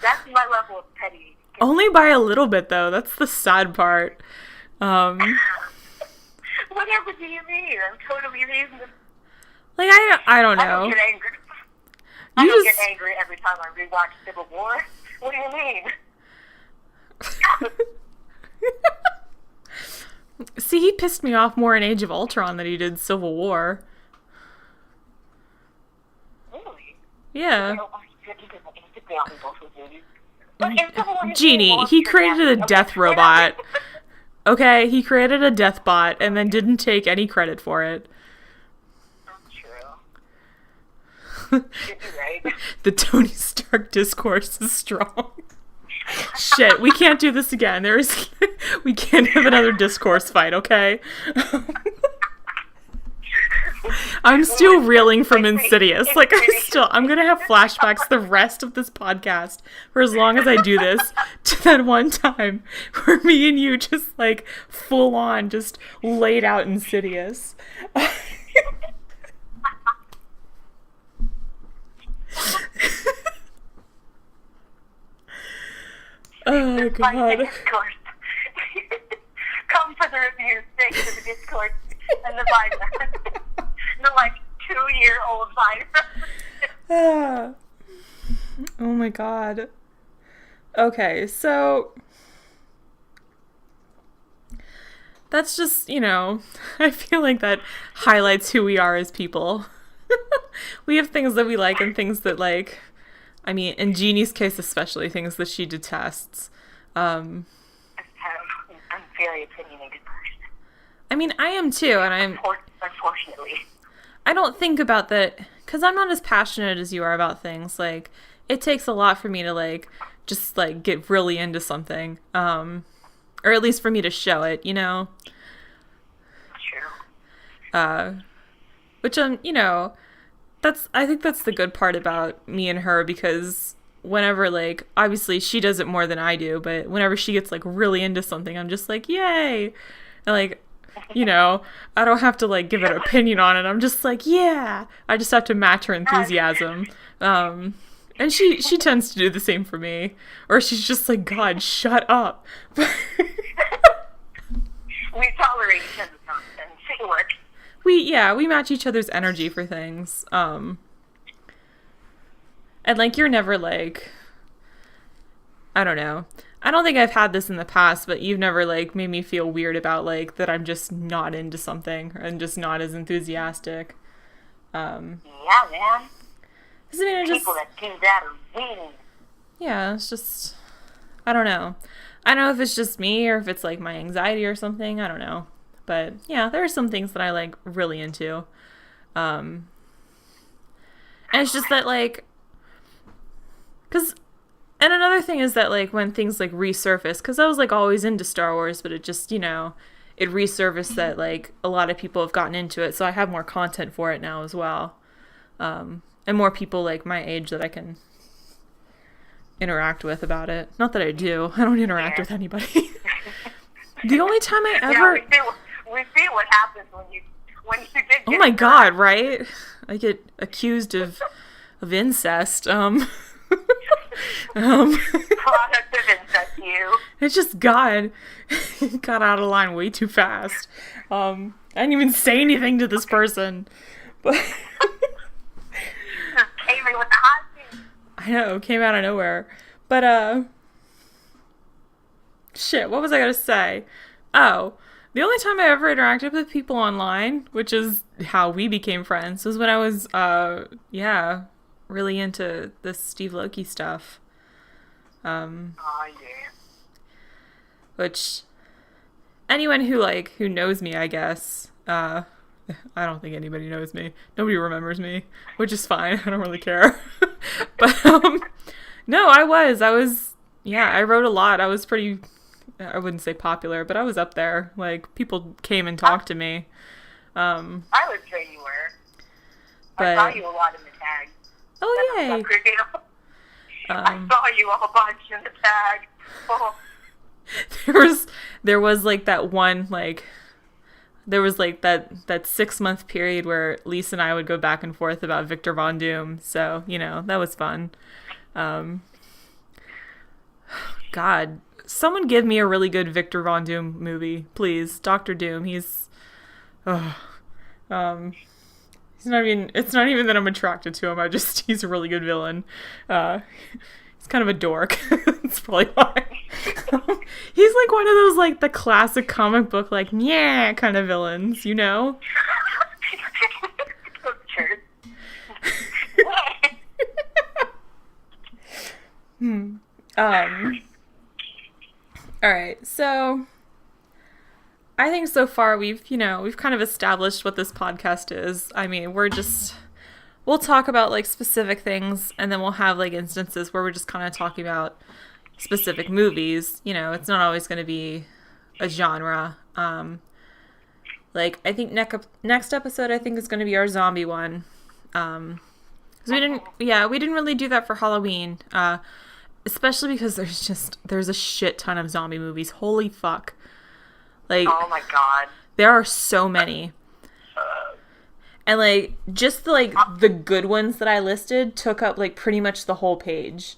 That's my level of petty. Only by a little bit, though. That's the sad part. Whatever do you mean? I'm totally reasonable. Like, I don't know. I don't get angry. I don't get angry every time I rewatch Civil War. What do you mean? See, he pissed me off more in Age of Ultron than he did Civil War. Really? Yeah. Genie, he created a death robot. Okay, he created a death bot and then didn't take any credit for it. That's true. You're right. The Tony Stark discourse is strong. Shit, we can't do this again. We can't have another discourse fight, okay? I'm still reeling from Like, Insidious. Like, I'm gonna have flashbacks the rest of this podcast for as long as I do this to that one time where me and you just, like, full on just laid out Insidious. Oh, God. Discourse. Come for the review, stay to the Discord and the Vine. The, like, 2-year-old Vine. Oh, my God. Okay, so that's just, I feel like that highlights who we are as people. We have things that we like and things that, like, I mean, in Jeannie's case especially, things that she detests. I'm a very opinionated person. I mean, I am too, and Unfortunately. I don't think about that, because I'm not as passionate as you are about things. Like, it takes a lot for me to, like, just, like, get really into something. Or at least for me to show it, True. Which, I think that's the good part about me and her, because whenever, like, obviously she does it more than I do, but whenever she gets, like, really into something, I'm just like, yay! And, like, I don't have to, like, give an opinion on it. I'm just like, yeah! I just have to match her enthusiasm. And she tends to do the same for me. Or she's just like, God, shut up. We tolerate each other's nonsense. It works. We match each other's energy for things. And, like, you're never, like, I don't know. I don't think I've had this in the past, but you've never, like, made me feel weird about, like, that I'm just not into something and just not as enthusiastic. Yeah, man. I mean, People that do that are weird. Yeah, it's just, I don't know. I don't know if it's just me or if it's, like, my anxiety or something. I don't know. But, yeah, there are some things that I, like, really into. And it's just that, like, and another thing is that, like, when things, like, resurface, because I was, like, always into Star Wars, but it just, it resurfaced that, like, a lot of people have gotten into it, so I have more content for it now as well. And more people, like, my age that I can interact with about it. Not that I do. I don't interact with anybody. The only time I ever... Yeah, we see what happens when you get... Oh my God, right? I get accused of incest. Product of incest, you. It's just got out of line way too fast. I didn't even say anything to this person, but Just came in with the hot seat. I know, came out of nowhere. But shit, what was I gonna say? Oh, the only time I ever interacted with people online, which is how we became friends, was when I was really into this Steve Loki stuff. Oh, yeah. Which anyone who knows me, I guess, I don't think anybody knows me. Nobody remembers me, which is fine. I don't really care. But no, I was I wrote a lot. I was pretty, I wouldn't say popular, but I was up there. Like, people came and talked to me. I would say you were. But, I saw you a lot in the tag. Oh, yay. I saw you a bunch in the tag. Oh. There was like that one, like, there was like that 6-month period where Lisa and I would go back and forth about Victor Von Doom. So, that was fun. God, someone give me a really good Victor Von Doom movie, please. Dr. Doom, he's not even, it's not even that I'm attracted to him. He's a really good villain. He's kind of a dork. That's probably why. He's like one of those, like, the classic comic book, like, yeah, kind of villains, All right, so I think so far we've kind of established what this podcast is. I mean, we'll talk about, like, specific things, and then we'll have, like, instances where we're just kind of talking about specific movies. It's not always going to be a genre. Like, I think next episode, I think, is going to be our zombie one. 'Cause we didn't really do that for Halloween. Especially because there's a shit ton of zombie movies. Holy fuck. Like, oh my god. There are so many. And, like, just, like, the good ones that I listed took up, like, pretty much the whole page.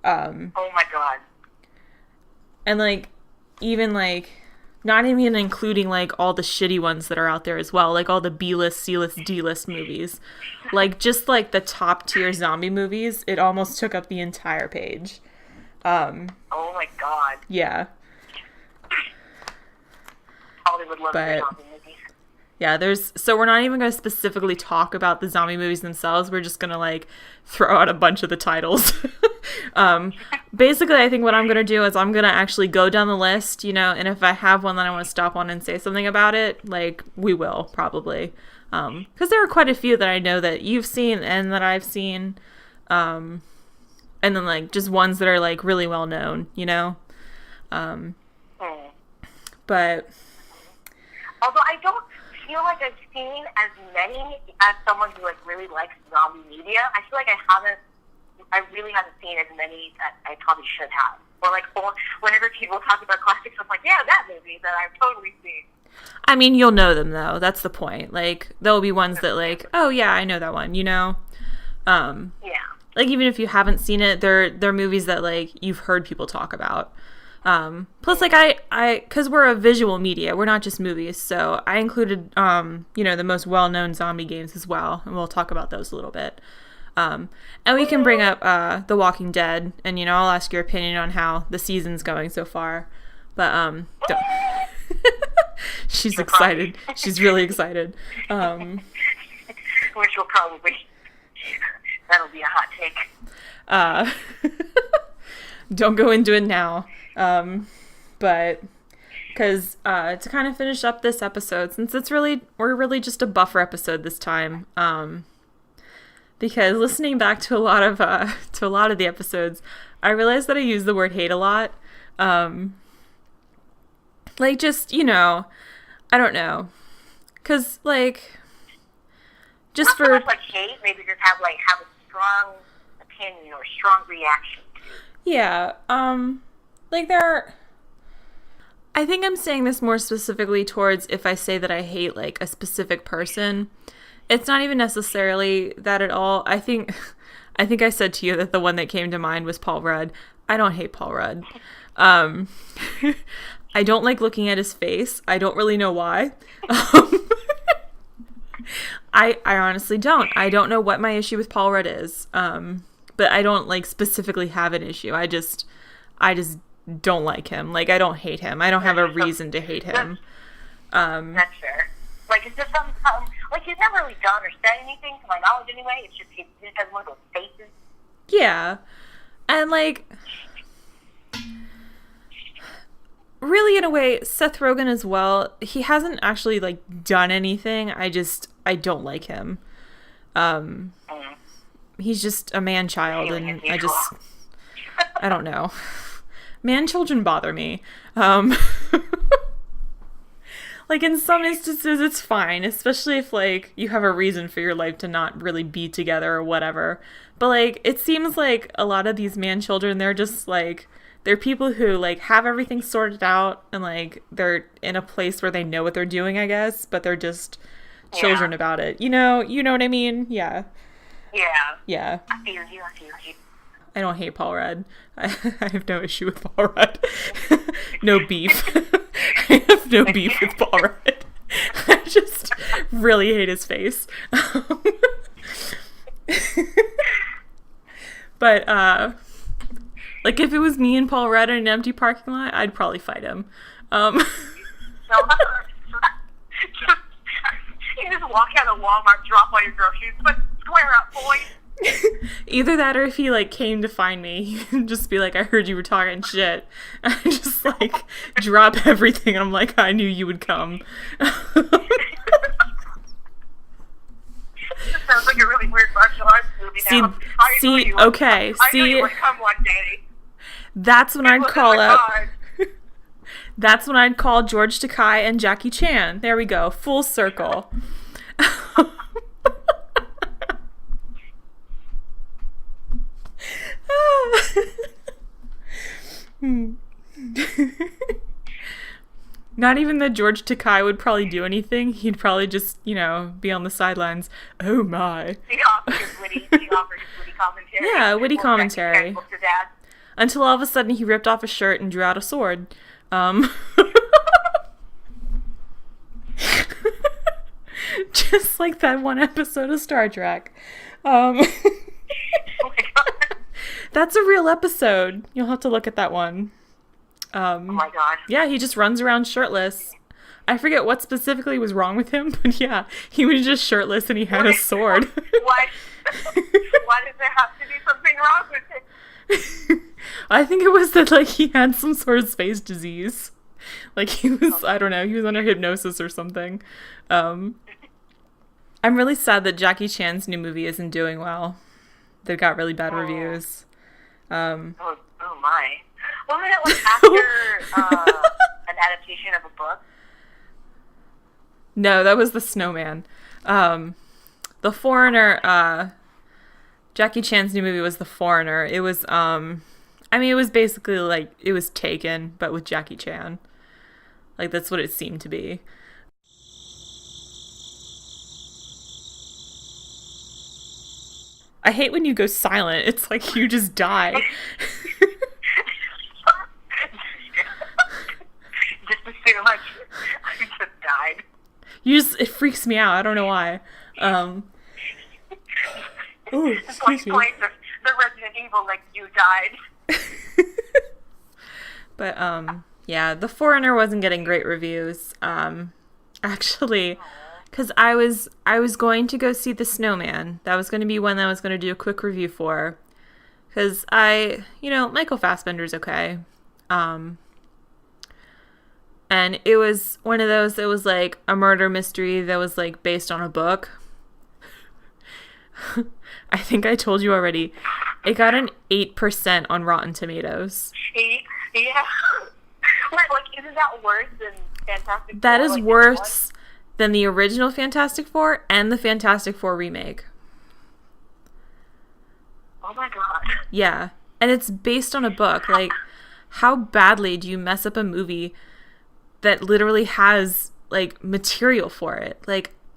Oh my god. And, like, even, like, not even including, like, all the shitty ones that are out there as well. Like, all the B-list, C-list, D-list movies. Like, just, like, the top-tier zombie movies, it almost took up the entire page. Oh my god. Yeah. Hollywood loves their zombie movies. Yeah, so we're not even going to specifically talk about the zombie movies themselves. We're just going to, like, throw out a bunch of the titles. Basically, I think what I'm going to do is I'm going to actually go down the list, you know, and if I have one that I want to stop on and say something about it, like, we will, probably. Because there are quite a few that I know that you've seen and that I've seen. And then, like, just ones that are, like, really well known, you know? But... Although I don't feel like I've seen as many as someone who, like, really likes zombie media. I feel like I really haven't seen as many as I probably should have. Or, like, whenever people talk about classics, I'm like, yeah, that movie that I've totally seen. I mean, you'll know them, though. That's the point. Like, there'll be ones that, like, oh, yeah, I know that one, you know? Yeah. Like, even if you haven't seen it, they're movies that, like, you've heard people talk about. Plus, like, because we're a visual media, we're not just movies, so I included, you know, the most well-known zombie games as well, and we'll talk about those a little bit. And we can bring up, The Walking Dead, and, you know, I'll ask your opinion on how the season's going so far, but, don't. She's excited. She's really excited. Which will probably, that'll be a hot take. Don't go into it now. But because to kind of finish up this episode, since we're really just a buffer episode this time, because listening back to a lot of the episodes, I realized that I use the word hate a lot. Like, just, you know, I don't know, because, like, just not for so much like hate, maybe just have a strong opinion or strong reaction. Yeah, like, I think I'm saying this more specifically towards if I say that I hate, like, a specific person. It's not even necessarily that at all. I think I said to you that the one that came to mind was Paul Rudd. I don't hate Paul Rudd. I don't like looking at his face. I don't really know why. I honestly don't. I don't know what my issue with Paul Rudd is. But I don't, like, specifically have an issue. I just don't like him. Like, I don't hate him. I don't have a reason to hate him. That's fair. Like, it's just something, like, he's never really done or said anything, to my knowledge anyway. It's just, he just has one of those faces. Yeah. And, like, really, in a way, Seth Rogen as well, he hasn't actually, like, done anything. I don't like him. He's just a man-child, and I don't know. Man-children bother me. Like, in some instances, it's fine, especially if, like, you have a reason for your life to not really be together or whatever. But, like, it seems like a lot of these man-children, they're just, like, they're people who, like, have everything sorted out, and, like, they're in a place where they know what they're doing, I guess, but they're just children about it. You know what I mean? Yeah. Yeah. I feel you. I don't hate Paul Rudd. I have no issue with Paul Rudd. No beef. I have no beef with Paul Rudd. I just really hate his face. But, like, if it was me and Paul Rudd in an empty parking lot, I'd probably fight him. You just walk out of Walmart, drop all your groceries, but square up, boy. Either that, or if he, like, came to find me, he'd just be like, I heard you were talking shit. And I just, like, drop everything, and I'm like, I knew you would come. This sounds like a really weird martial arts movie now. Okay, I knew you would come one day. That's when I'd call up. That's when I'd call George Takei and Jackie Chan. There we go. Full circle. Not even that George Takei would probably do anything. He'd probably just, be on the sidelines. Oh my. He offered his witty commentary. Yeah, witty commentary. Booked his ass. Until all of a sudden he ripped off a shirt and drew out a sword. Just like that one episode of Star Trek. Oh my god. That's a real episode. You'll have to look at that one. Oh my god. Yeah, he just runs around shirtless. I forget what specifically was wrong with him, but yeah, he was just shirtless and he had a sword. Why does there have to be something wrong with it? I think it was that, he had some sort of space disease. He was, I don't know, he was under hypnosis or something. I'm really sad that Jackie Chan's new movie isn't doing well. They got really bad reviews. Oh my. Wasn't it after an adaptation of a book? No, that was The Snowman. The Foreigner, Jackie Chan's new movie was The Foreigner. It was, it was basically it was Taken, but with Jackie Chan. That's what it seemed to be. I hate when you go silent. It's like you just die. Just assume I just died. It freaks me out. I don't know why. Oh, excuse me. The Resident Evil, you died. But, yeah, The Foreigner wasn't getting great reviews. Actually, because I was going to go see The Snowman. That was going to be one that I was going to do a quick review for. Because Michael Fassbender's okay. And it was one of those that was a murder mystery that was based on a book. I think I told you already. It got an 8% on Rotten Tomatoes. Yeah. Isn't that worse than Fantastic Four? That is worse than the original Fantastic Four and the Fantastic Four remake. Oh my god. Yeah. And it's based on a book. How badly do you mess up a movie that literally has material for it?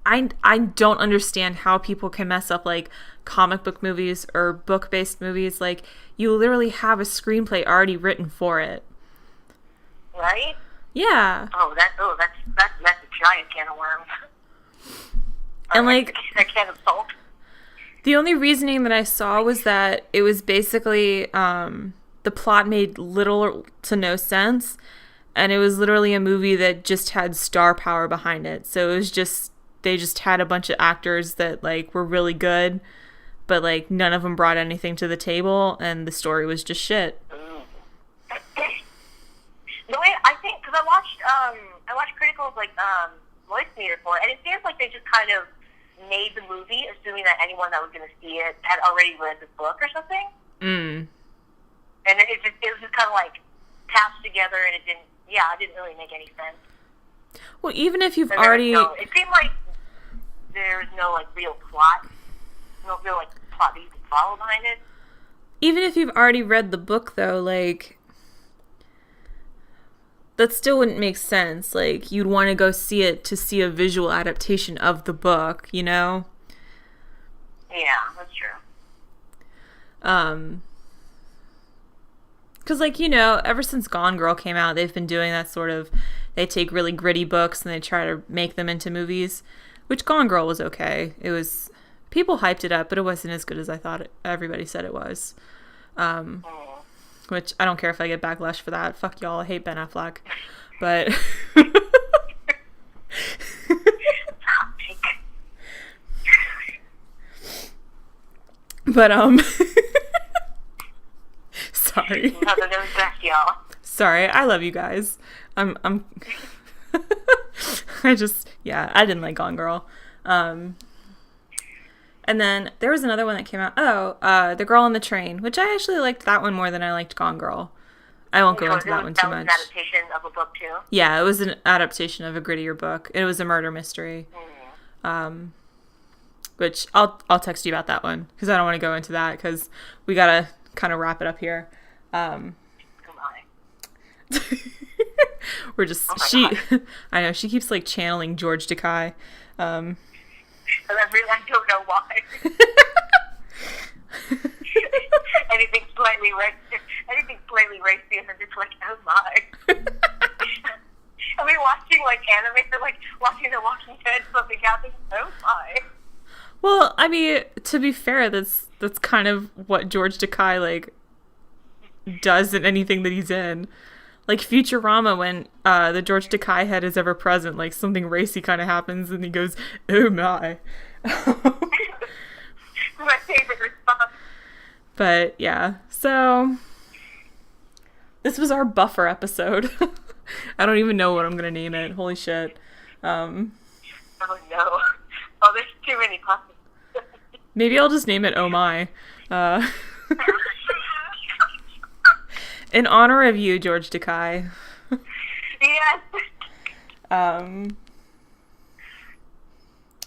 I don't understand how people can mess up comic book movies or book-based movies. You literally have a screenplay already written for it. Right? Yeah. That's a giant can of worms. And a can of salt. The only reasoning that I saw was that it was basically the plot made little to no sense. And it was literally a movie that just had star power behind it. So it was just, they just had a bunch of actors that, were really good. But, none of them brought anything to the table. And the story was just shit. The way, I think, because I watched criticals, voice meter for it. And it seems like they just kind of made the movie assuming that anyone that was going to see it had already read the book or something. And it was just kind of, patched together and it didn't really make any sense. Well, even if you've already... it seemed like there's no, real plot. No real, plot that you can follow behind it. Even if you've already read the book, though, that still wouldn't make sense. You'd want to go see it to see a visual adaptation of the book, Yeah, that's true. Because, ever since Gone Girl came out, they've been doing that sort of... They take really gritty books and they try to make them into movies, which Gone Girl was okay. It was... People hyped it up, but it wasn't as good as I thought everybody said it was. Which, I don't care if I get backlash for that. Fuck y'all, I hate Ben Affleck. But... Sorry. Sorry, I love you guys. I didn't like Gone Girl. And then there was another one that came out. The Girl on the Train, which I actually liked that one more than I liked Gone Girl. I won't go into that one too much. That was an adaptation of a book too? Yeah, it was an adaptation of a grittier book. It was a murder mystery. Which I'll text you about that one because I don't want to go into that because we gotta kind of wrap it up here. We're just I know she keeps like channeling George Takei. I don't know why. anything slightly racy, and I'm just like, oh my. I mean, watching like anime, or like watching The Walking Dead, something happens. Oh my. Well, I mean, to be fair, that's kind of what George Takei like does in anything that he's in. Like Futurama, when the George Takei head is ever present, like something racy kind of happens, and he goes, "Oh my." My favorite response. But yeah, so this was our buffer episode. I don't even know what I'm gonna name it. Holy shit. Oh no. Oh, there's too many possibilities. Maybe I'll just name it Oh My. In honor of you, George Takei. Yes.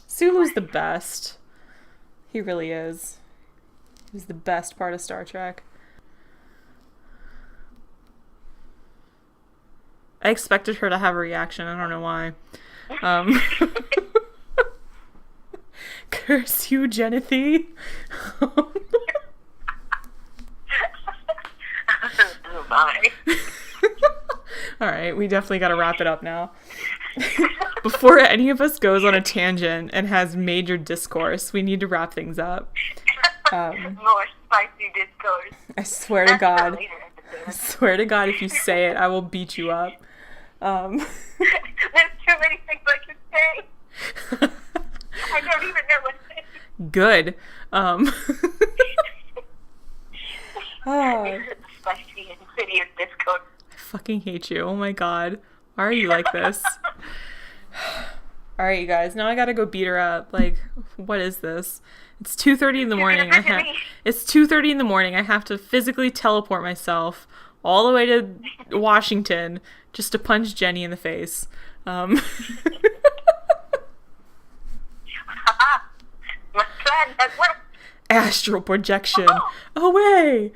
Sulu's the best. He really is. He's the best part of Star Trek. I expected her to have a reaction. I don't know why. Curse you, Jennifer. Oh my. Alright, we definitely gotta wrap it up now. Before any of us goes on a tangent and has major discourse, we need to wrap things up. More spicy discourse. I swear to God. I swear to God, if you say it, I will beat you up. There's too many things I can say. I don't even know what to say. Good. Spicy and insidious discourse. I fucking hate you. Oh my God. Why are you like this? Alright, you guys. Now I gotta go beat her up. Like, what is this? It's 2:30 in the morning. It's 2:30 in the morning. I have to physically teleport myself all the way to Washington just to punch Jenny in the face. My plan has worked. Astral projection. Away!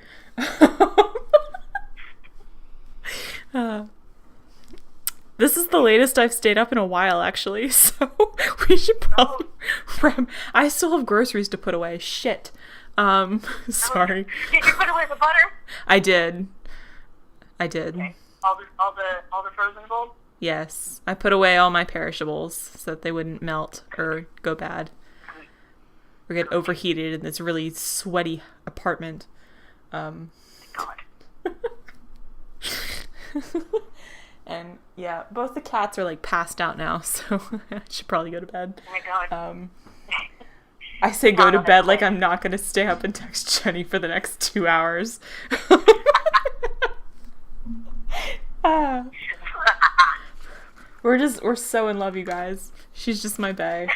This is the latest I've stayed up in a while, actually, so we should probably I still have groceries to put away. Shit. Sorry. Did you put away the butter? I did. Okay. All the frozen bowls? Yes. I put away all my perishables so that they wouldn't melt or go bad. Or get overheated in this really sweaty apartment. God. And yeah, both the cats are like passed out now, so I should probably go to bed. Oh my God. I say go to bed like I'm not gonna stay up and text Jenny for the next 2 hours. We're so in love, you guys. She's just my bae.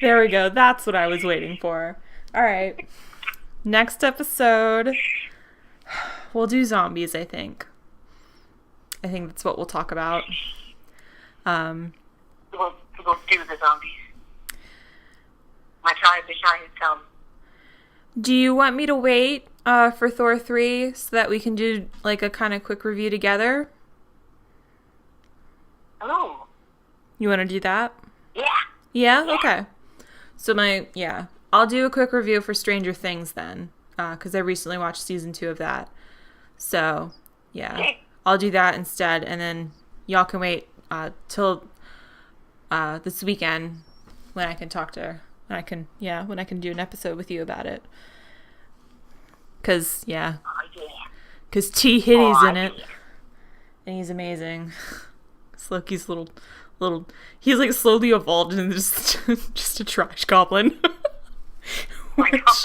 There we go. That's what I was waiting for. All right. Next episode, we'll do zombies, I think. I think that's what we'll talk about. We'll do the zombies. My time to shine has come. Do you want me to wait for Thor 3 so that we can do like a kind of quick review together? Oh. You want to do that? Yeah. Yeah? Okay. So I'll do a quick review for Stranger Things then, because I recently watched season 2 of that. So, yeah. Okay. I'll do that instead, and then y'all can wait till this weekend when I can when I can do an episode with you about it. Because T. Hitty's in it, and he's amazing. Loki's little, he's like slowly evolved into just a trash goblin. Which,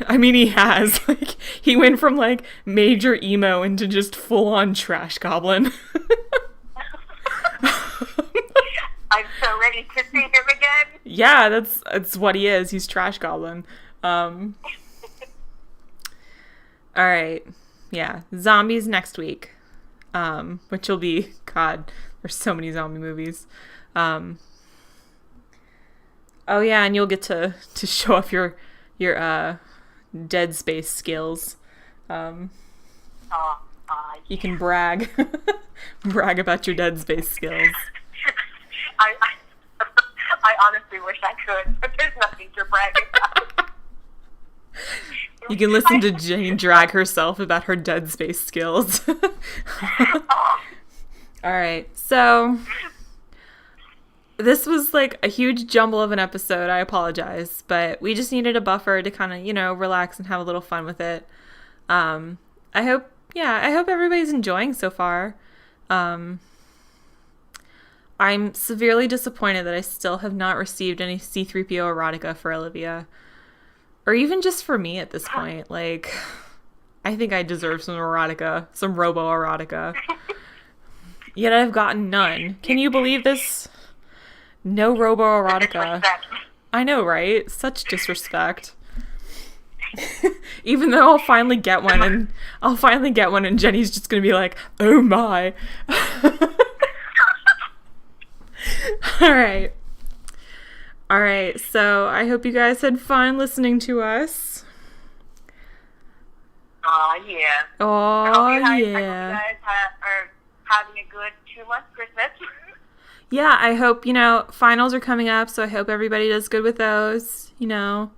I mean, he has. Like, he went from like major emo into just full on trash goblin. I'm so ready to see him again. Yeah, that's what he is. He's trash goblin. All right. Yeah. Zombies next week. Which will be, God, there's so many zombie movies. Oh yeah, and you'll get to show off your Dead Space skills. You can brag about your Dead Space skills. I honestly wish I could, but there's nothing to brag about. You can listen to Jane drag herself about her Dead Space skills. Alright, so this was like a huge jumble of an episode. I apologize, but we just needed a buffer to kind of, relax and have a little fun with it. I hope everybody's enjoying so far. I'm severely disappointed that I still have not received any C-3PO erotica for Olivia. Or even just for me at this point. Like, I think I deserve some erotica, some robo-erotica. Yet I've gotten none. Can you believe this? No robo-erotica. I know, right? Such disrespect. Even though I'll finally get one, and Jenny's just gonna be like, oh my. Alright, so I hope you guys had fun listening to us. Yeah. I hope you guys are having a good 2-month Christmas. Yeah, I hope, finals are coming up, so I hope everybody does good with those, getting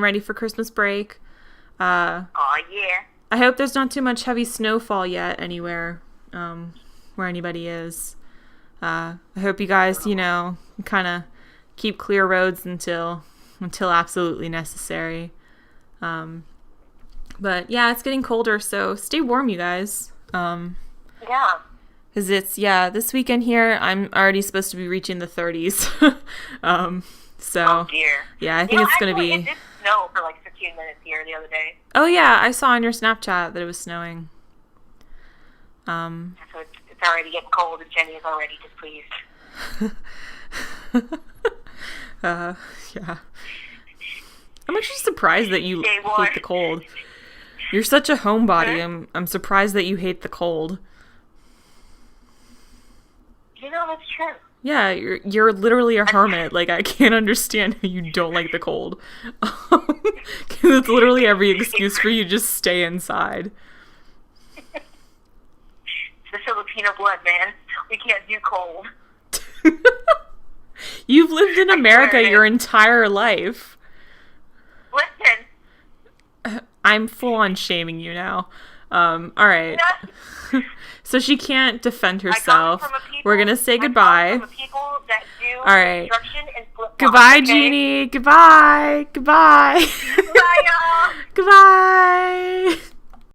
ready for Christmas break. Yeah. I hope there's not too much heavy snowfall yet anywhere, where anybody is. I hope you guys, kind of keep clear roads until absolutely necessary. But yeah, it's getting colder, so stay warm, you guys. Yeah. Because this weekend here, I'm already supposed to be reaching the 30s. So, oh dear. Yeah, I think it's going to be... It did snow for like 15 minutes here the other day. Oh yeah, I saw on your Snapchat that it was snowing. So it's already getting cold and Jenny is already displeased. Yeah. I'm actually surprised that you hate the cold. You're such a homebody. I'm surprised that you hate the cold. That's true. Yeah, you're literally a hermit. Like, I can't understand how you don't like the cold. Because it's literally every excuse for you to just stay inside. It's the Filipino blood, man. We can't do cold. You've lived in America your entire life. Listen. I'm full on shaming you now. Alright. So she can't defend herself. We're gonna say goodbye. Alright. Goodbye, Jeannie. Goodbye. Goodbye. Bye, y'all. Goodbye.